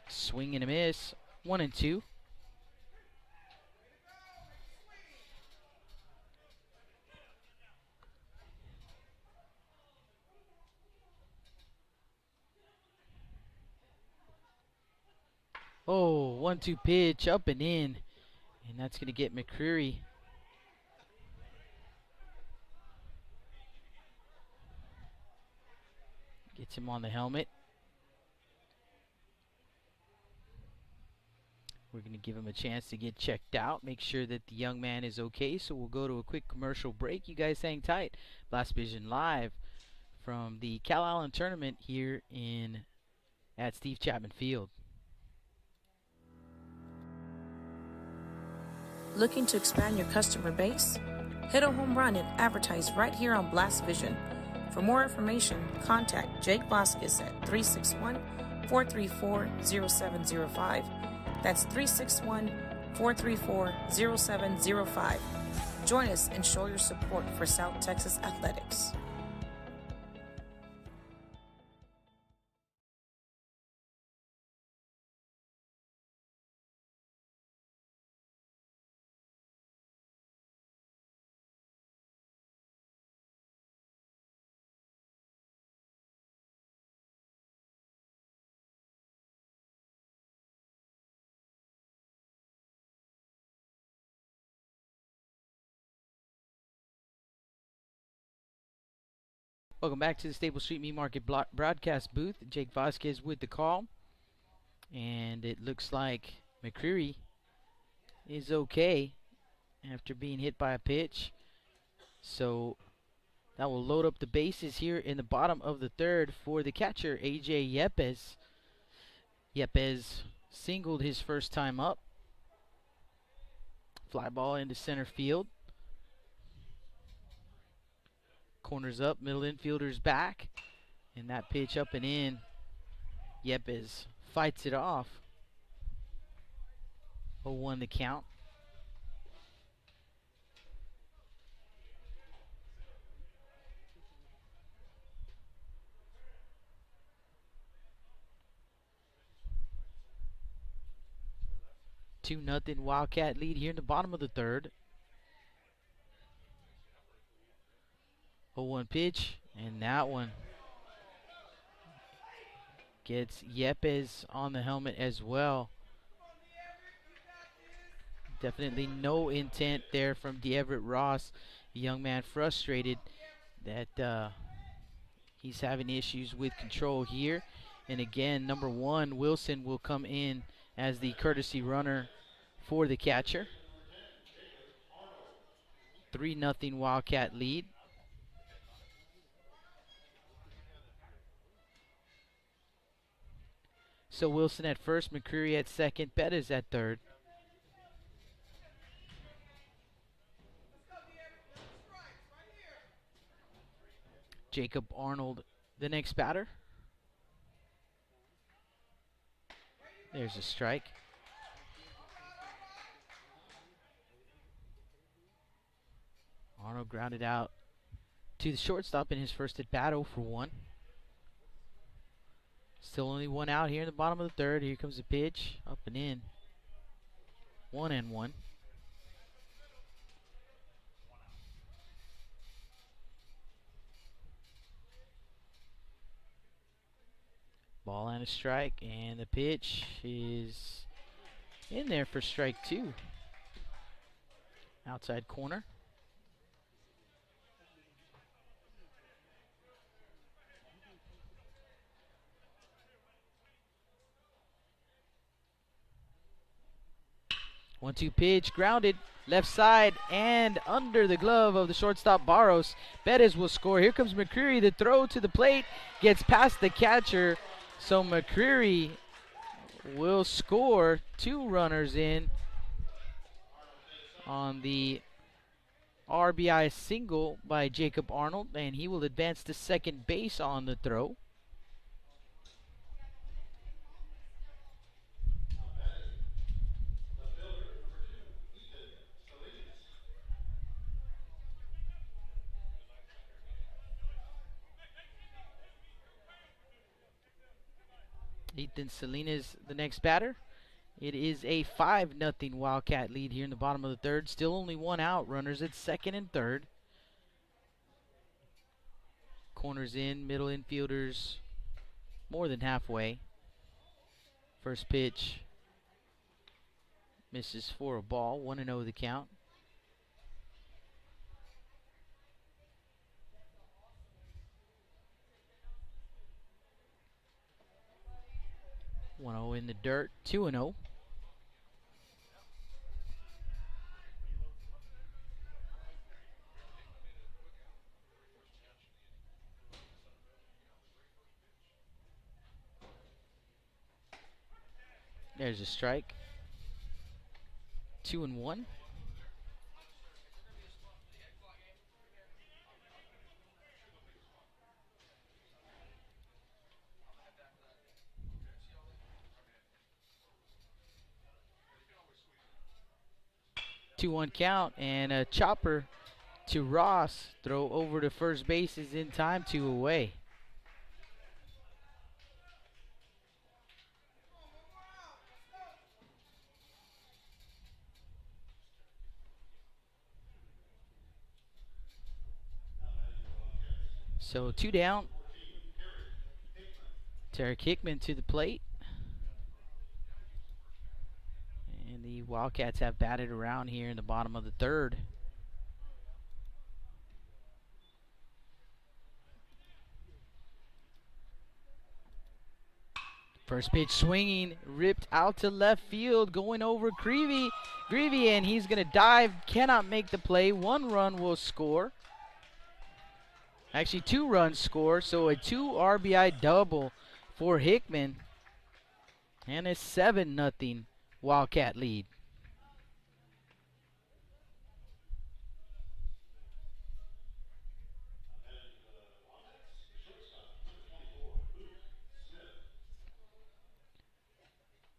Swing and a miss. 1-2. Oh, 1-2 pitch up and in. And that's going to get McCreary. Gets him on the helmet. We're going to give him a chance to get checked out, make sure that the young man is okay. So we'll go to a quick commercial break. You guys hang tight. Blast Vision live from the Calallen Tournament here at Steve Chapman Field. Looking to expand your customer base? Hit a home run and advertise right here on Blast Vision. For more information, contact Jake Vasquez at 361 434 0705. That's 361 434 0705. Join us and show your support for South Texas Athletics. Welcome back to the Stable Street Meat Market broadcast booth. Jake Vasquez with the call. And it looks like McCreary is okay after being hit by a pitch. So that will load up the bases here in the bottom of the third for the catcher, A.J. Yepes. Yepes singled his first time up. Fly ball into center field. Corners up, middle infielder's back. And that pitch up and in. Yepes fights it off. 0-1 the count. Two nothing Wildcat lead here in the bottom of the third. 0-1 pitch, and that one gets Yepes on the helmet as well. Definitely no intent there from DeEverett Ross. A young man frustrated that he's having issues with control here. And again, number 1, Wilson, will come in as the courtesy runner for the catcher. 3-0 Wildcat lead. So Wilson at first, McCreary at second, Bettis at third. Jacob Arnold, the next batter. There's a strike. Arnold grounded out to the shortstop in his first at bat, 0-for-1. Still only one out here in the bottom of the third. Here comes the pitch, up and in. 1-1. Ball and a strike, and the pitch is in there for strike 2. Outside corner. One-two pitch, grounded, left side, and under the glove of the shortstop Barros. Bettis will score. Here comes McCreary. The throw to the plate gets past the catcher. So McCreary will score. 2 runners in on the RBI single by Jacob Arnold, and he will advance to second base on the throw. Ethan Salinas, the next batter. It is a 5-0 Wildcat lead here in the bottom of the third. Still only one out. Runners at second and third. Corners in, middle infielders more than halfway. First pitch misses for a ball. 1-0 the count. One-zero in the dirt. 2-0. There's a strike. 2-1. 2-1 count, and a chopper to Ross. Throw over to first base is in time, 2 away. So 2 down. Tarek Hickman to the plate. And the Wildcats have batted around here in the bottom of the third. First pitch swinging, ripped out to left field, going over Greavy, and he's going to dive, cannot make the play. 1 run will score. Actually, 2 runs score, so a 2 RBI double for Hickman. And a 7-0 Wildcat lead.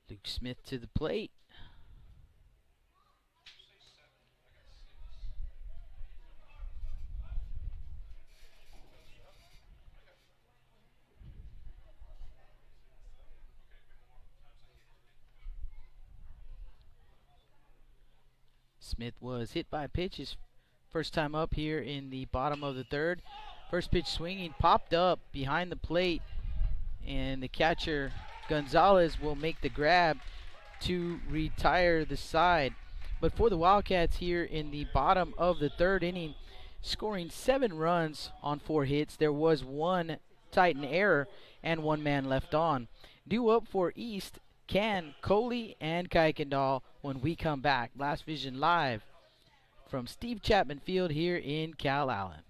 Luke Smith to the plate. Smith was hit by a pitch his first time up here in the bottom of the third. First pitch swinging, popped up behind the plate, and the catcher Gonzalez will make the grab to retire the side. But for the Wildcats here in the bottom of the third inning, scoring 7 runs on 4 hits, there was 1 Titan error and 1 man left on. Due up for East, Can, Coley, and Kuykendall when we come back. Blast Vision live from Steve Chapman Field here in Calallen.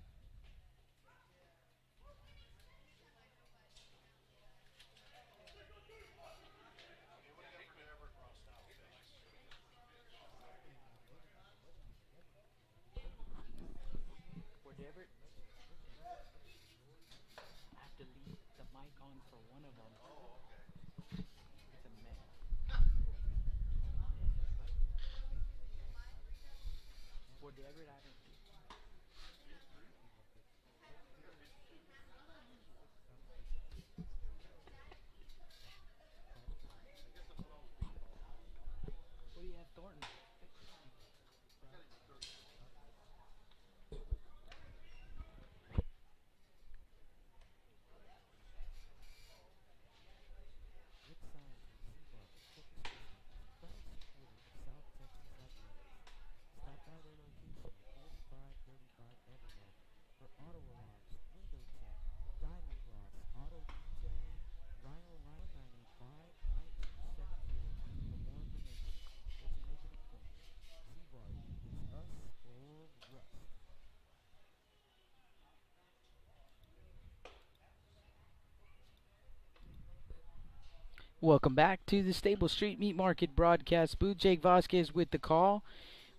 Welcome back to the Stable Street Meat Market broadcast booth. Jake Vasquez with the call.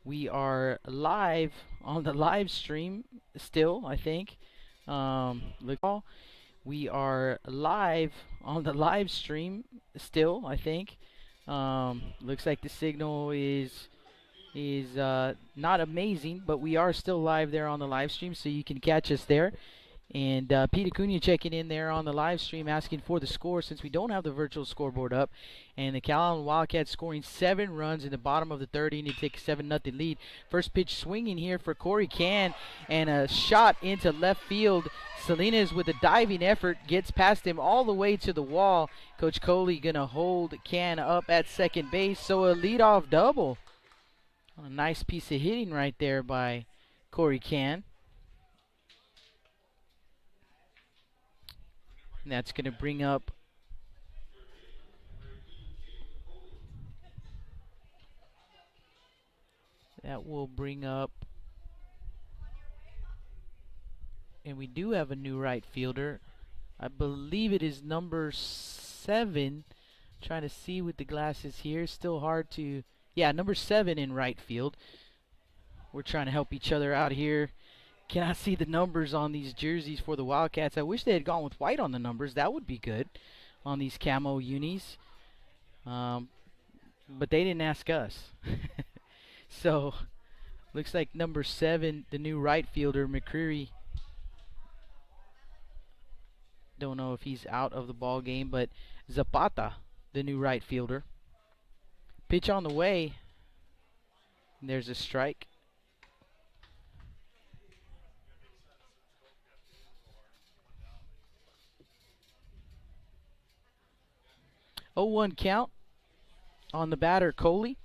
We are live on the live stream still, I think. We are live on the live stream still, I think. Looks like the signal is not amazing, but we are still live there on the live stream, so you can catch us there. And Pete Acuna checking in there on the live stream, asking for the score since we don't have the virtual scoreboard up. And the Calallen Wildcats scoring 7 runs in the bottom of the third inning to take a 7-0 lead. First pitch swinging here for Corey Can, and a shot into left field. Salinas with a diving effort gets past him all the way to the wall. Coach Coley gonna hold Can up at second base, so a leadoff double. A nice piece of hitting right there by Corey Can. And that's going to bring up and we do have a new right fielder. I believe it is number 7. Trying to see with the glasses here. Still hard to, yeah, number 7 in right field. We're trying to help each other out here. Cannot see the numbers on these jerseys for the Wildcats. I wish they had gone with white on the numbers. That would be good on these camo unis. But they didn't ask us. So Looks like number 7, the new right fielder, McCreary. Don't know if he's out of the ball game, but Zapata, the new right fielder. Pitch on the way. There's a strike. Oh, 1 count on the batter, Coley.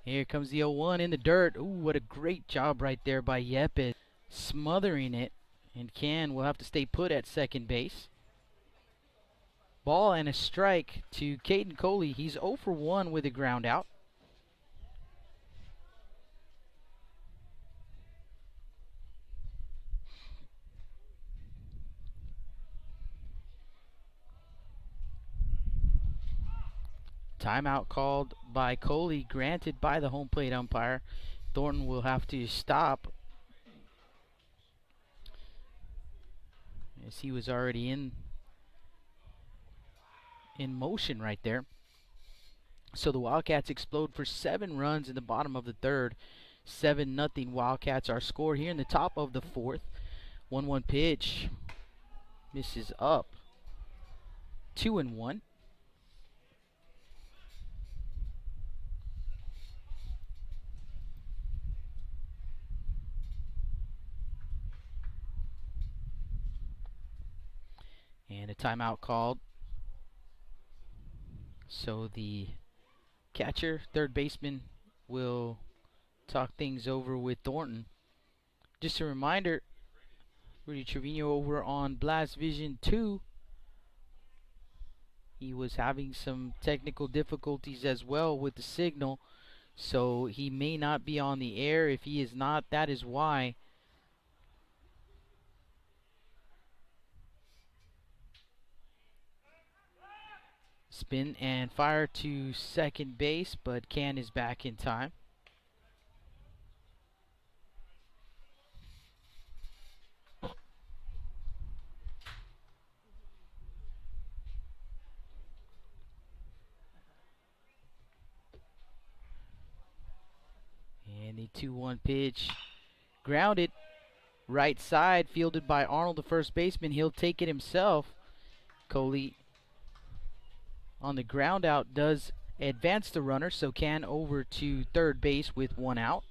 Here comes the 0-1 in the dirt. Ooh, what a great job right there by Yepes, smothering it. And Can will have to stay put at second base. Ball and a strike to Caden Coley. He's 0 for 1 with a ground out. Timeout called by Coley, granted by the home plate umpire. Thornton will have to stop as he was already in motion right there. So the Wildcats explode for 7 runs in the bottom of the third. 7-0 Wildcats are scored here in the top of the fourth. 1-1 pitch. Misses up. 2-1. And a timeout called. So the catcher, third baseman, will talk things over with Thornton. Just a reminder, Rudy Trevino over on Blast Vision 2. He was having some technical difficulties as well with the signal, so he may not be on the air. If he is not, that is why. Spin and fire to second base, but Can is back in time. And the 2-1 pitch, grounded, right side, fielded by Arnold, the first baseman. He'll take it himself. Coley on the ground out does advance the runner, so Can over to third base with 1 out.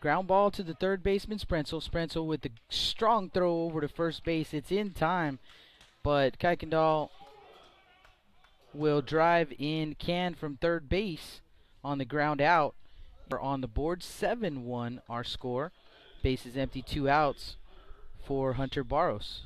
Ground ball to the third baseman, Sprensel. Sprensel with the strong throw over to first base. It's in time, but Kuykendall will drive in Can from third base on the ground out. We're on the board, 7-1 our score. Base is empty, 2 outs for Hunter Barros.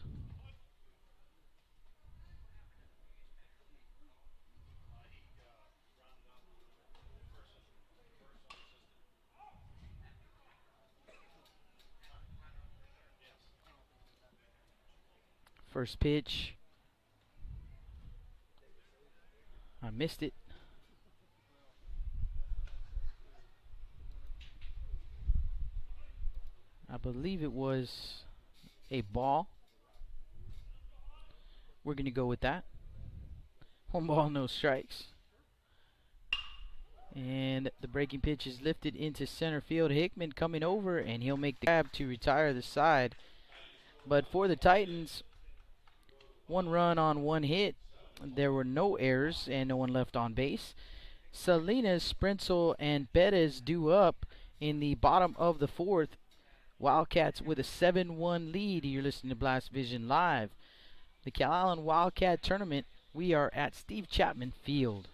First pitch. I missed it. I believe it was a ball. We're going to go with that. 1 ball, no strikes. And the breaking pitch is lifted into center field. Hickman coming over, and he'll make the grab to retire the side. But for the Titans, 1 run on 1 hit. There were no errors and no one left on base. Salinas, Sprensel, and Bettis due up in the bottom of the fourth. Wildcats with a 7-1 lead. You're listening to Blast Vision Live. The Calallen Wildcat Tournament. We are at Steve Chapman Field.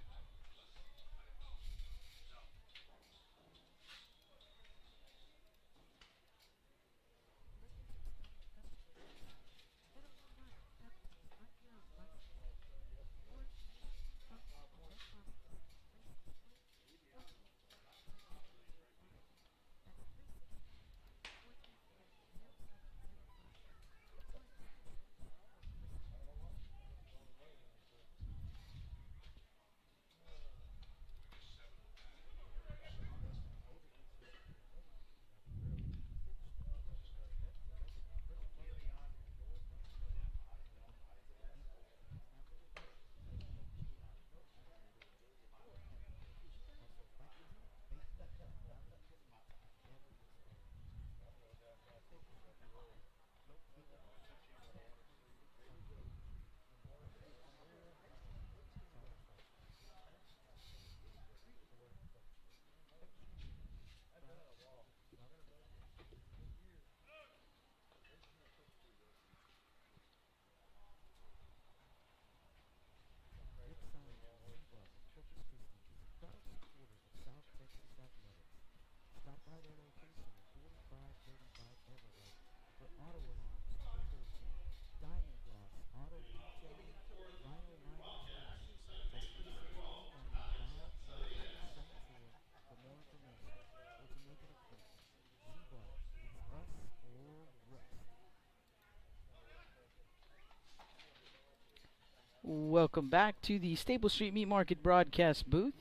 Welcome back to the Staple Street Meat Market broadcast booth.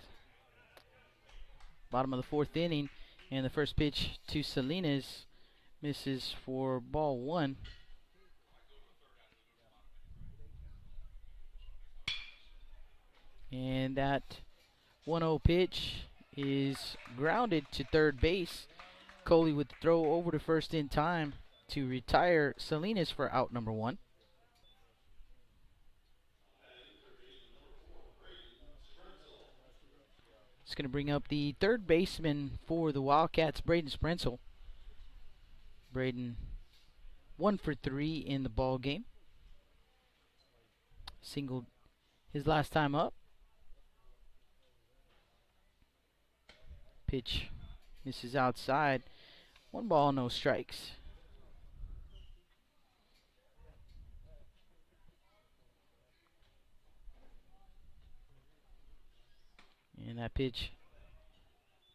Bottom of the fourth inning, and the first pitch to Salinas misses for ball one. And that 1-0 pitch is grounded to third base. Coley with the throw over to first in time to retire Salinas for out number one. It's going to bring up the third baseman for the Wildcats, Braden Sprenzel. Braden 1 for 3 in the ball game. Singled his last time up. Pitch misses outside. 1 ball, no strikes. And that pitch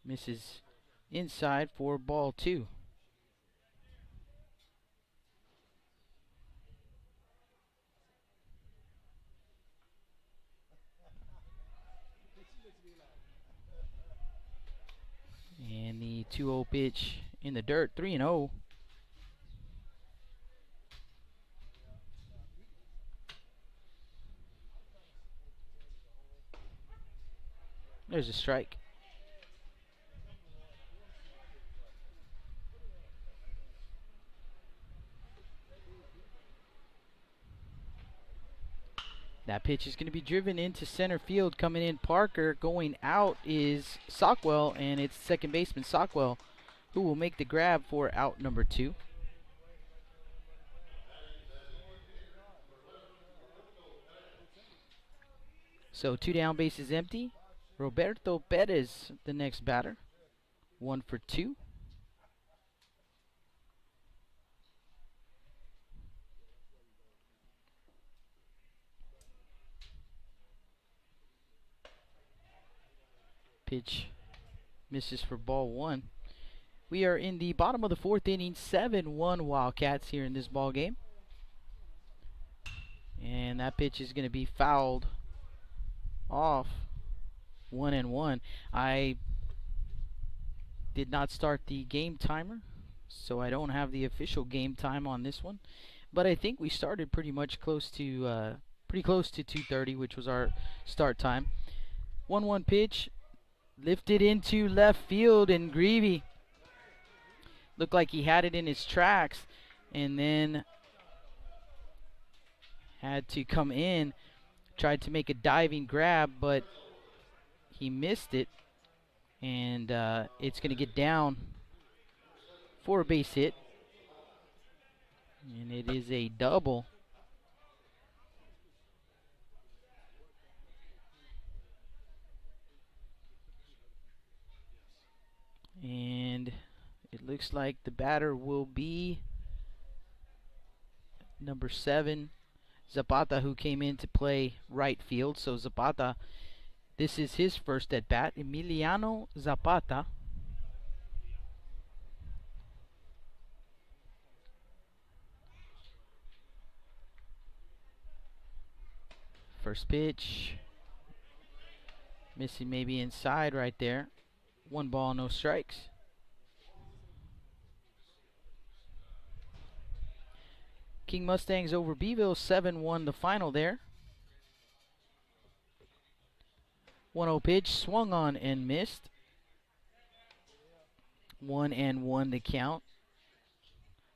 misses inside for ball 2. And the 2-0 pitch in the dirt, 3-0. There's a strike. That pitch is going to be driven into center field. Coming in, Parker. Going out is Sockwell, and it's second baseman Sockwell who will make the grab for out number 2. So 2 down, bases empty. Roberto Perez, the next batter. 1 for 2. Pitch misses for ball 1. We are in the bottom of the fourth inning, 7-1 Wildcats here in this ball game. And that pitch is going to be fouled off. 1-1. I did not start the game timer, so I don't have the official game time on this one. But I think we started pretty close to 2:30, which was our start time. 1-1 pitch. Lifted into left field, and Greavy looked like he had it in his tracks and then had to come in, tried to make a diving grab, but he missed it, and it's going to get down for a base hit, and it is a double. And it looks like the batter will be number 7, Zapata, who came in to play right field. So Zapata, this is his first at bat. Emiliano Zapata. First pitch. Missing maybe inside right there. 1 ball, no strikes. King Mustangs over Beeville, 7-1 the final there. 1-0 pitch, swung on and missed. 1-1 the count.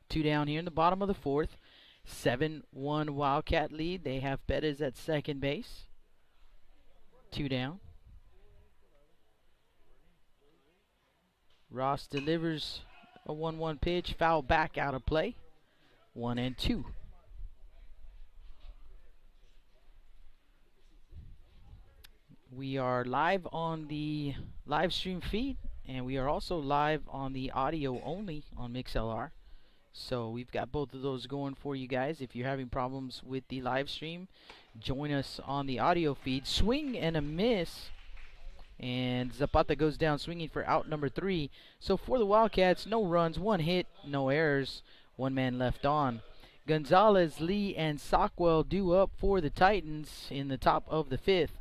2 down here in the bottom of the fourth. 7-1 Wildcat lead. They have Bettis at second base. 2 down. Ross delivers a 1-1 pitch, foul back, out of play. 1-2. We are live on the live stream feed, and we are also live on the audio only on MixLR. So we've got both of those going for you guys. If you're having problems with the live stream, join us on the audio feed. Swing and a miss. And Zapata goes down swinging for out number 3. So for the Wildcats, no runs, 1 hit, no errors, 1 man left on. Gonzalez, Lee, and Sockwell due up for the Titans in the top of the 5th.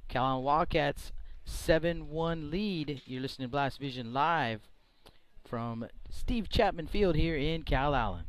Calallen Wildcats 7-1 lead. You're listening to Blast Vision live from Steve Chapman Field here in Calallen.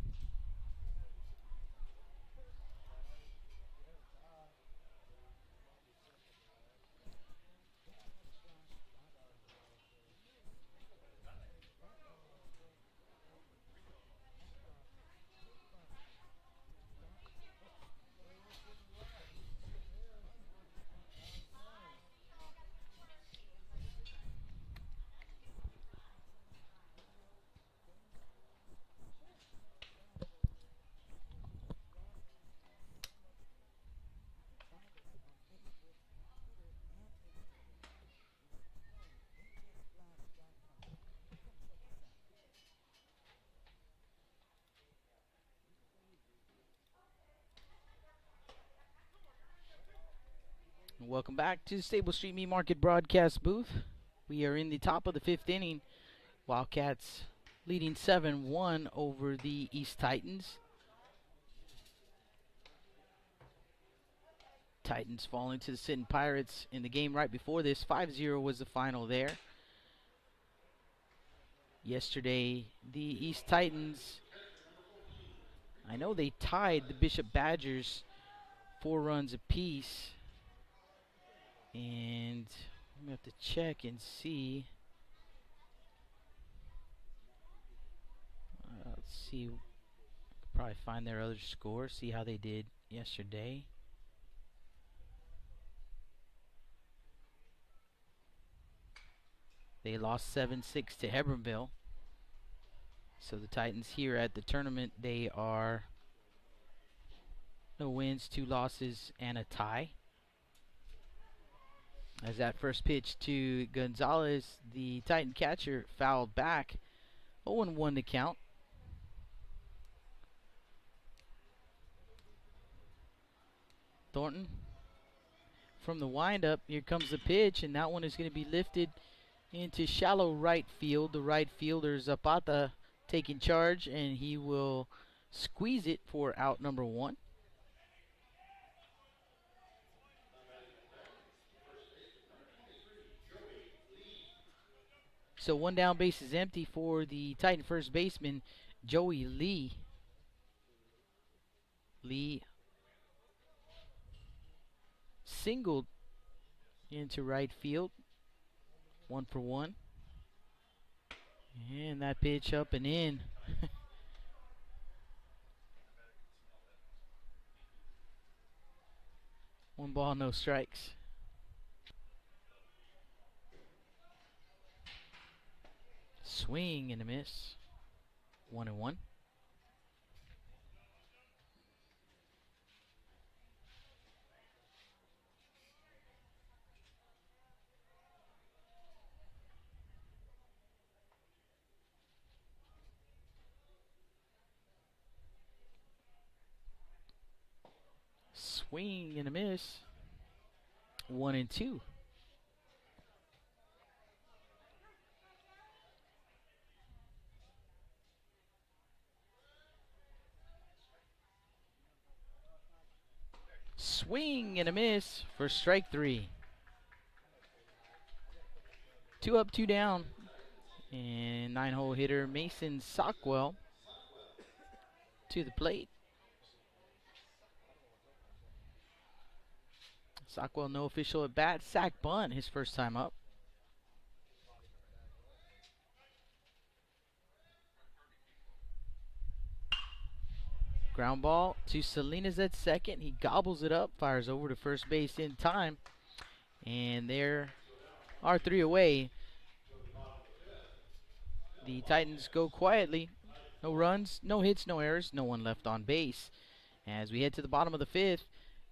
Welcome back to the Stable Street Meat Market broadcast booth. We are in the top of the 5th inning. Wildcats leading 7-1 over the East Titans. Titans falling to the Sinton Pirates in the game right before this. 5-0 was the final there. Yesterday, the East Titans, I know they tied the Bishop Badgers 4 runs apiece. And I'm going to have to check and see. Let's see. Probably find their other score, see how they did yesterday. They lost 7-6 to Hebbronville. So the Titans here at the tournament, they are no wins, 2 losses, and a tie. As that first pitch to Gonzalez, the Titan catcher fouled back. 0-1 to count. Thornton from the windup. Here comes the pitch, and that one is going to be lifted into shallow right field. The right fielder Zapata taking charge, and he will squeeze it for out number 1. So 1 down, base is empty for the Titan first baseman, Joey Lee. Lee singled into right field. 1 for 1. And that pitch up and in. 1 ball, no strikes. Swing and a miss. 1-1. Swing and a miss. 1-2. Swing and a miss for strike 3. 2 up, 2 down. And 9-hole hitter Mason Sockwell to the plate. Sockwell, no official at bat. Sack bunt, his first time up. Ground ball to Salinas at second. He gobbles it up, fires over to first base in time. And there are 3 away. The Titans go quietly. No runs, no hits, no errors, no one left on base. As we head to the bottom of the 5th,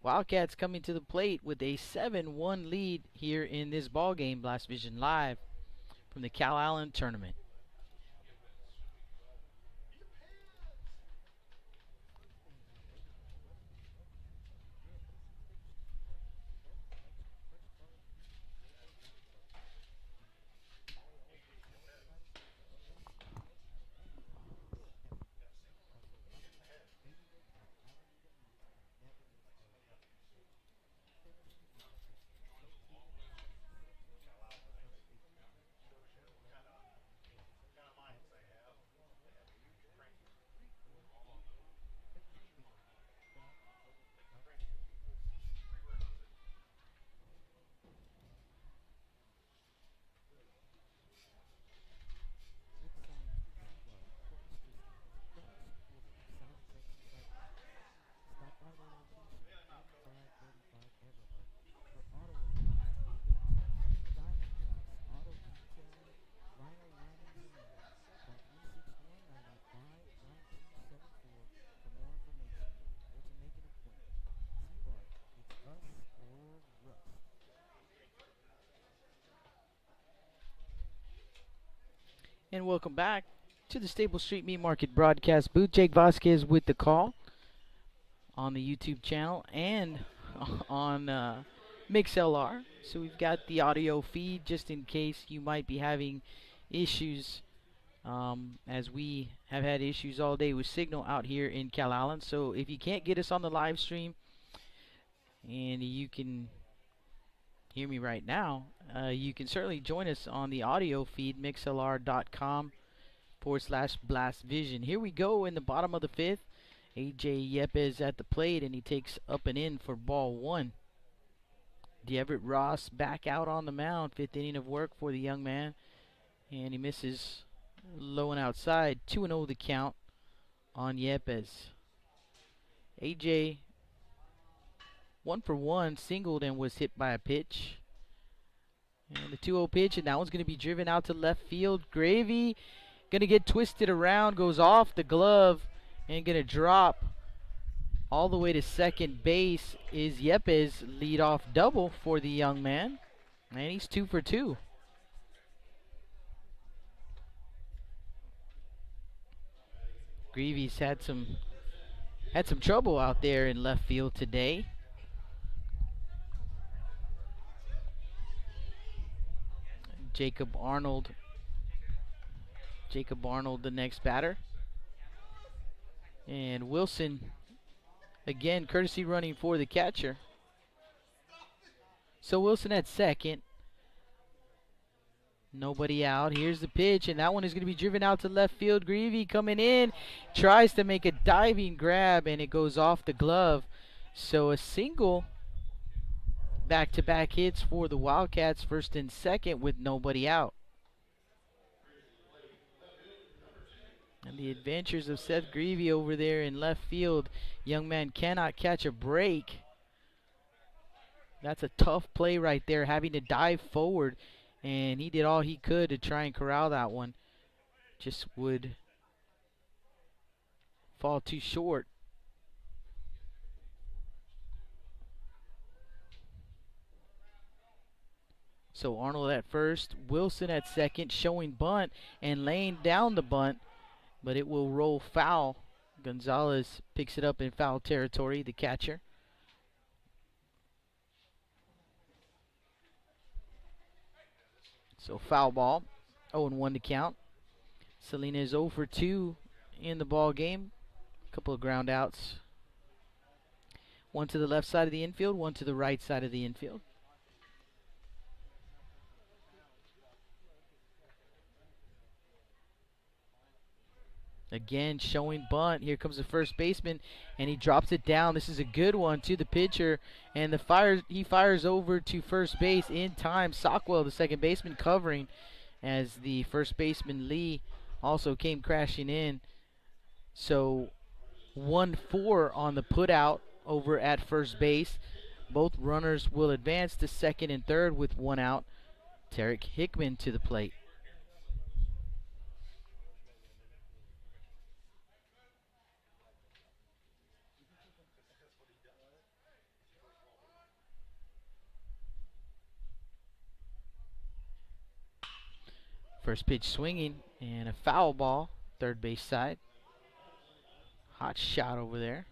Wildcats coming to the plate with a 7-1 lead here in this ball game. Blast Vision Live from the Calallen Tournament. And welcome back to the Stable Street Meat Market broadcast booth. Jake Vasquez with the call on the YouTube channel and on MixLR. So we've got the audio feed just in case you might be having issues, as we have had issues all day with signal out here in Calallen. So if you can't get us on the live stream and you can hear me right now, you can certainly join us on the audio feed, mixlr.com/Blast Vision. Here we go in the bottom of the fifth. AJ Yepes at the plate, and he takes up and in for ball one. Deverett Ross back out on the mound. Fifth inning of work for the young man, and he misses low and outside. 2-0 the count on Yepes. AJ 1-for-1, singled and was hit by a pitch. And the 2-0 pitch, and that one's going to be driven out to left field. Gravy going to get twisted around, goes off the glove, and going to drop all the way to second base. Is Yepes' leadoff double for the young man, and he's 2 for 2. Greavy's had some trouble out there in left field today. Jacob Arnold, the next batter. And Wilson, again, courtesy running for the catcher. So Wilson at second. Nobody out. Here's the pitch, and that one is going to be driven out to left field. Greavy coming in, tries to make a diving grab, and it goes off the glove. So a single, back-to-back hits for the Wildcats, first and second with nobody out. And the adventures of Seth Greavy over there in left field. Young man cannot catch a break. That's a tough play right there, having to dive forward. And he did all he could to try and corral that one. Just would fall too short. So Arnold at first, Wilson at second, showing bunt and laying down the bunt, but it will roll foul. Gonzalez picks it up in foul territory, the catcher. So foul ball, 0-1 to count. Selena is 0 for 2 in the ball game. A couple of ground outs. One to the left side of the infield, one to the right side of the infield. Again, showing bunt. Here comes the first baseman, and he drops it down. This is a good one to the pitcher, and he fires over to first base in time. Sockwell, the second baseman, covering as the first baseman, Lee, also came crashing in. So 1-4 on the putout over at first base. Both runners will advance to second and third with one out. Tarek Hickman to the plate. First pitch swinging and a foul ball, third base side. Hot shot over there.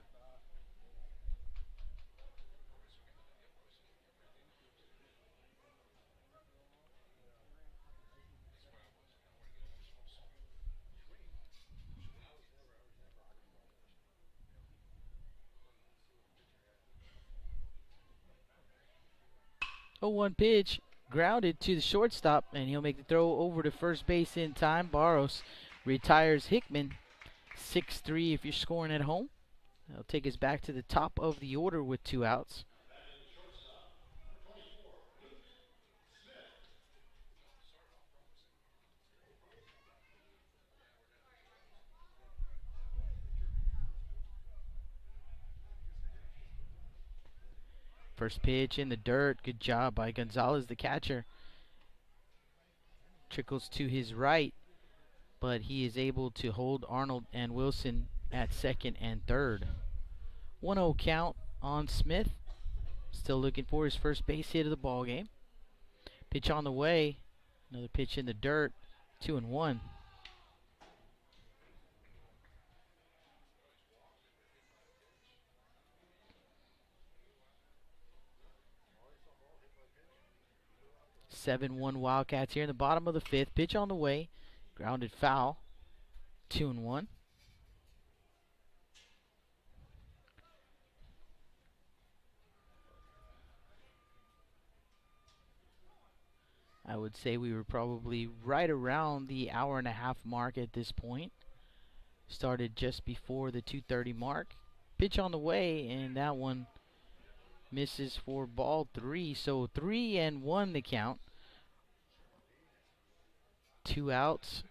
Oh, 1 pitch, grounded to the shortstop, and he'll make the throw over to first base in time. Barros retires Hickman. 6-3 if you're scoring at home. That'll take us back to the top of the order with 2 outs. First pitch in the dirt. Good job by Gonzalez, the catcher. Trickles to his right, but he is able to hold Arnold and Wilson at second and third. 1-0 count on Smith. Still looking for his first base hit of the ball game. Pitch on the way. Another pitch in the dirt. 2-1. Seven-one Wildcats here in the bottom of the fifth. Pitch on the way. Grounded foul. 2-1. I would say we were probably right around the hour-and-a-half mark at this point. Started just before the 2:30 mark. Pitch on the way, and that one misses for ball 3. So 3-1 the count. 2 outs,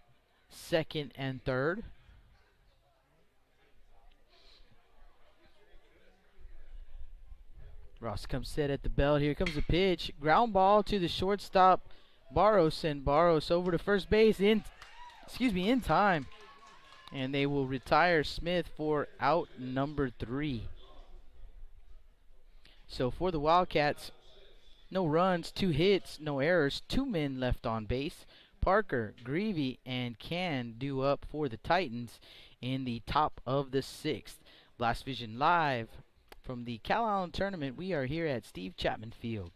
second and third. Ross comes set at the belt. Here comes the pitch. Ground ball to the shortstop, Barros, and Barros over to first base in time. And they will retire Smith for out number 3. So for the Wildcats, no runs, 2 hits, no errors, 2 men left on base. Parker, Greavy, and Can due up for the Titans in the top of the 6th. Blast Vision live from the Calallen Tournament. We are here at Steve Chapman Field.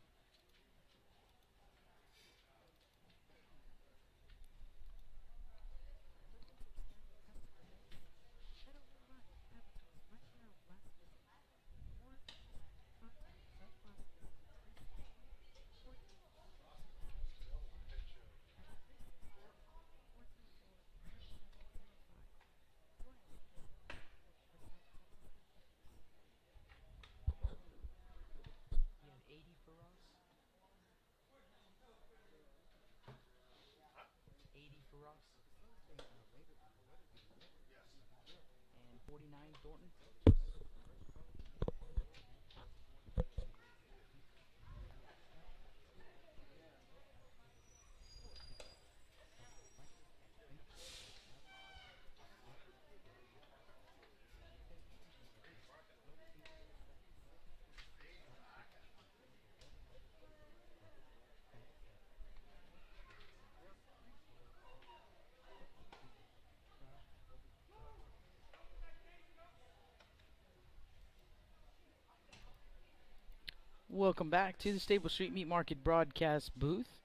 Welcome back to the Stable Street Meat Market broadcast booth.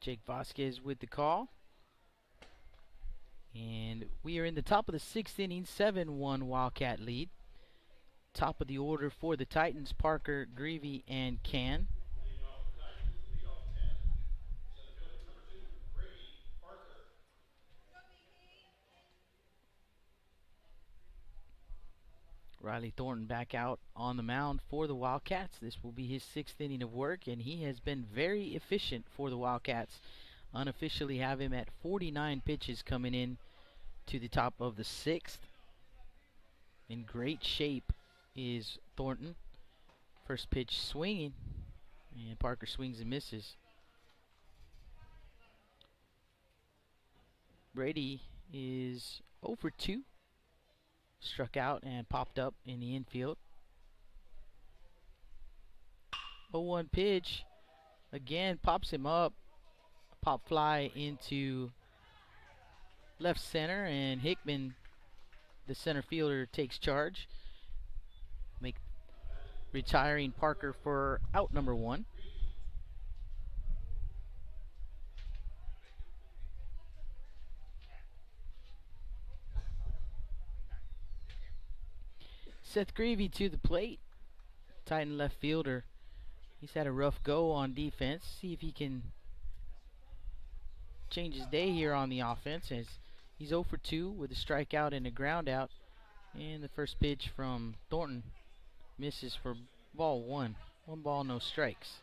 Jake Vasquez with the call. And we are in the top of the 6th inning, 7-1 Wildcat lead. Top of the order for the Titans, Parker, Greavy, and Can. Riley Thornton back out on the mound for the Wildcats. This will be his 6th inning of work, and he has been very efficient for the Wildcats. Unofficially have him at 49 pitches coming in to the top of the 6th. In great shape is Thornton. First pitch swinging, and Parker swings and misses. Brady is 0 for 2. Struck out and popped up in the infield. 0-1 pitch. Again, pops him up. Pop fly into left center, and Hickman, the center fielder, takes charge, retiring Parker for out number 1. Seth Greavy to the plate. Titan left fielder. He's had a rough go on defense. See if he can change his day here on the offense, as he's 0 for 2 with a strikeout and a ground out. And the first pitch from Thornton misses for ball 1. 1 ball, no strikes.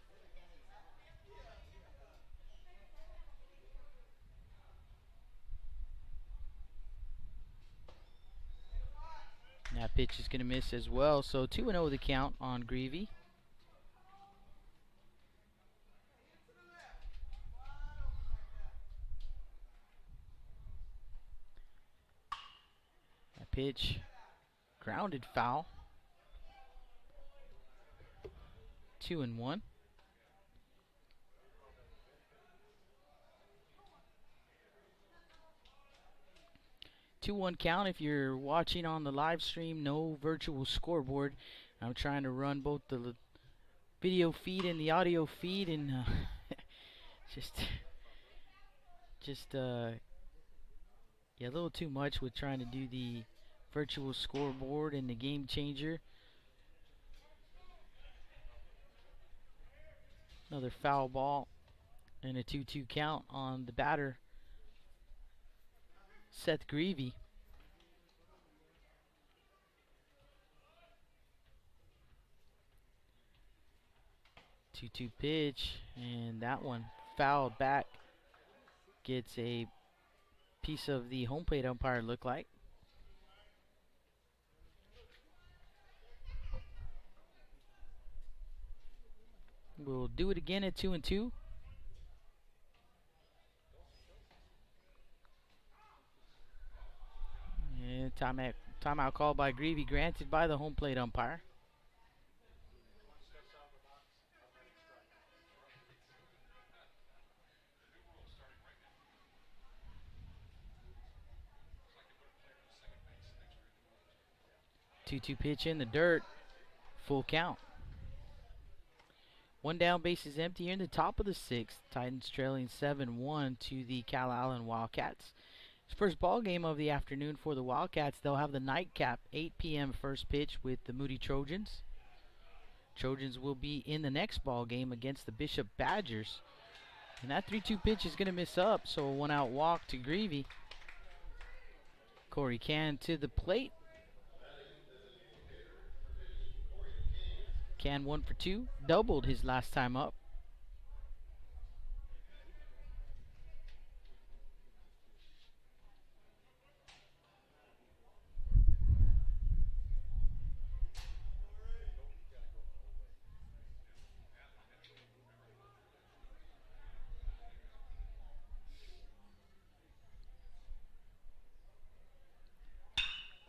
That pitch is going to miss as well. So 2-0 the count on Greavy. That pitch grounded foul. 2-1. 2-1 count. If you're watching on the live stream, no virtual scoreboard. I'm trying to run both the video feed and the audio feed, and yeah, a little too much with trying to do the virtual scoreboard and the game changer. Another foul ball and a 2-2 count on the batter, Seth Greavy. Two pitch, and that one fouled back. Gets a piece of the home plate umpire, look like. We'll do it again at 2-2. And timeout call by Greavy, granted by the home plate umpire. Two pitch in the dirt, full count. 1 down, bases empty here in the top of the 6th. Titans trailing 7-1 to the Calallen Wildcats. First ball game of the afternoon for the Wildcats. They'll have the nightcap, 8 p.m. first pitch with the Moody Trojans. Trojans will be in the next ball game against the Bishop Badgers. And that 3-2 pitch is going to miss up, so a 1-out walk to Greavy. Corey Can to the plate. Can 1 for 2, doubled his last time up.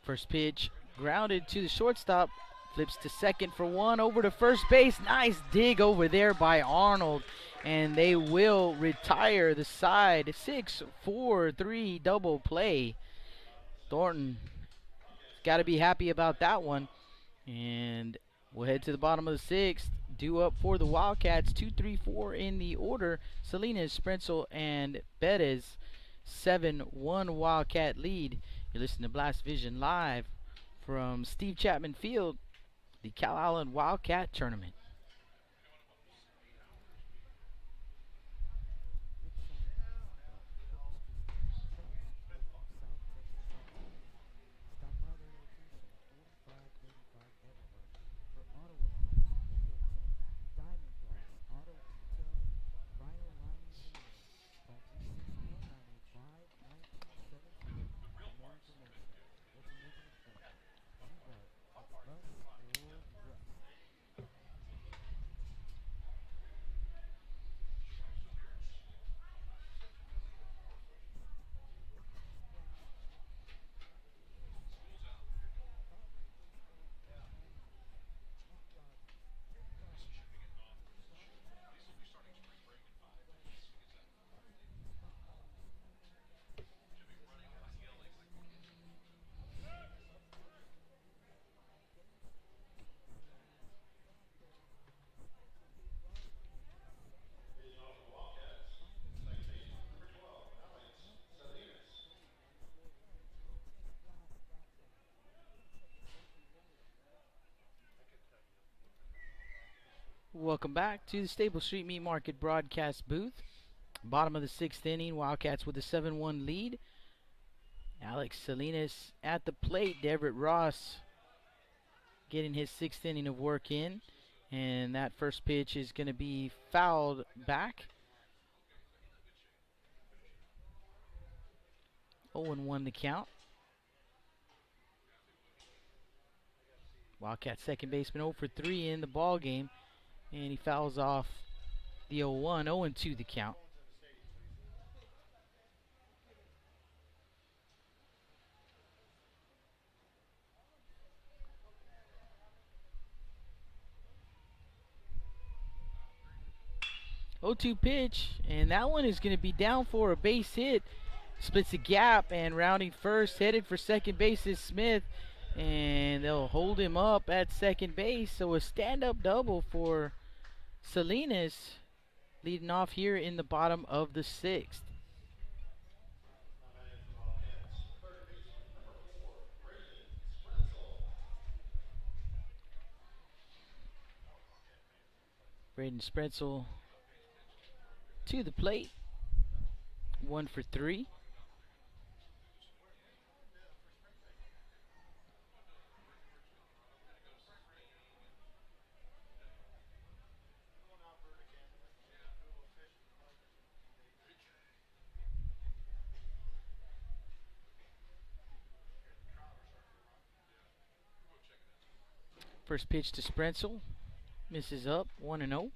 First pitch grounded to the shortstop. Flips to second for 1, over to first base. Nice dig over there by Arnold. And they will retire the side. 6-4-3 double play. Thornton got to be happy about that one. And we'll head to the bottom of the 6th. Due up for the Wildcats. 2-3-4 in the order. Salinas, Sprentzel, and Bettis. 7-1 Wildcat lead. You're listening to Blast Vision live from Steve Chapman Field, the Calallen Wildcat Tournament. Welcome back to the Stable Street Meat Market broadcast booth. Bottom of the 6th inning, Wildcats with a 7-1 lead. Alex Salinas at the plate. Deverett Ross getting his 6th inning of work in. And that first pitch is going to be fouled back. 0-1 the count. Wildcat second baseman 0 for 3 in the ball game, and he fouls off the 0-1. 0-2 the count. Oh, 2 pitch, and that one is going to be down for a base hit. Splits the gap, and rounding first, headed for second base is Smith, and they'll hold him up at second base. So a stand-up double for Salinas, leading off here in the bottom of the 6th. Braden Spretzel to the plate. 1 for 3. First pitch to Spretzel. Misses up. 1-0.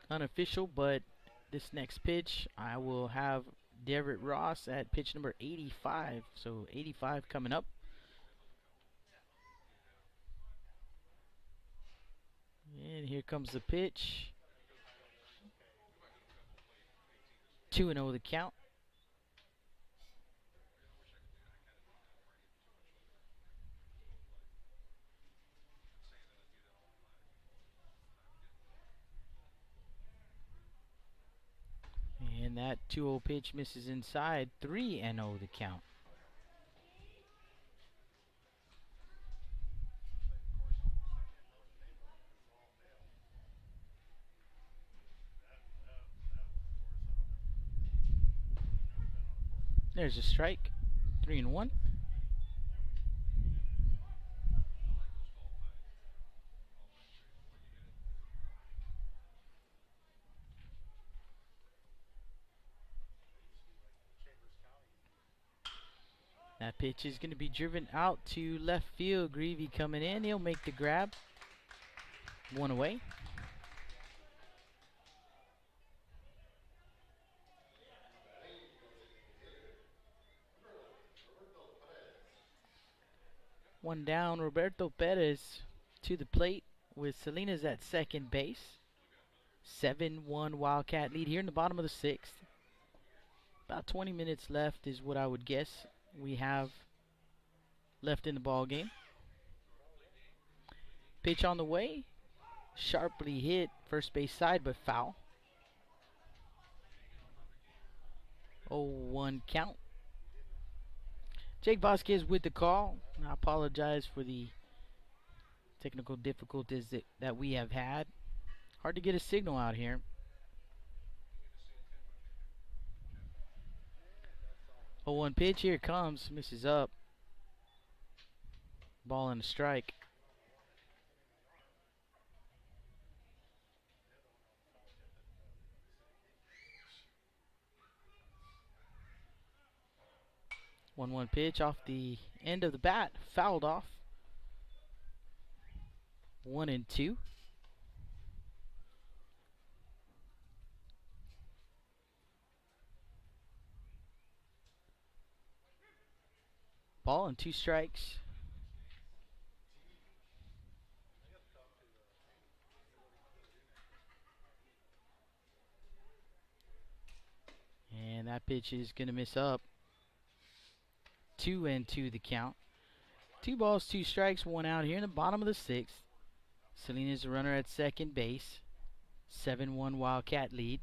Unofficial, but this next pitch I will have Deverett Ross at pitch number 85. So 85 coming up. And here comes the pitch. 2-0 the count. And that 2-0 pitch misses inside. 3-0 the count. There's a strike. 3-1. That pitch is going to be driven out to left field. Greavy coming in. He'll make the grab. 1 away. One down. Roberto Perez to the plate with Salinas at second base. 7-1 Wildcat lead here in the bottom of the 6th. About 20 minutes left is what I would guess we have left in the ball game. Pitch on the way. Sharply hit first base side, but foul. 0-1 count. Jake Vasquez with the call. I apologize for the technical difficulties that we have had. Hard to get a signal out here. Oh, 1 pitch, here it comes, misses up. Ball and a strike. One pitch off the end of the bat, fouled off. 1-2. Ball and 2 strikes. And that pitch is going to miss up. 2-2 the count. 2 balls, 2 strikes, 1 out here in the bottom of the 6th. Salinas a runner at second base. 7-1 Wildcat lead.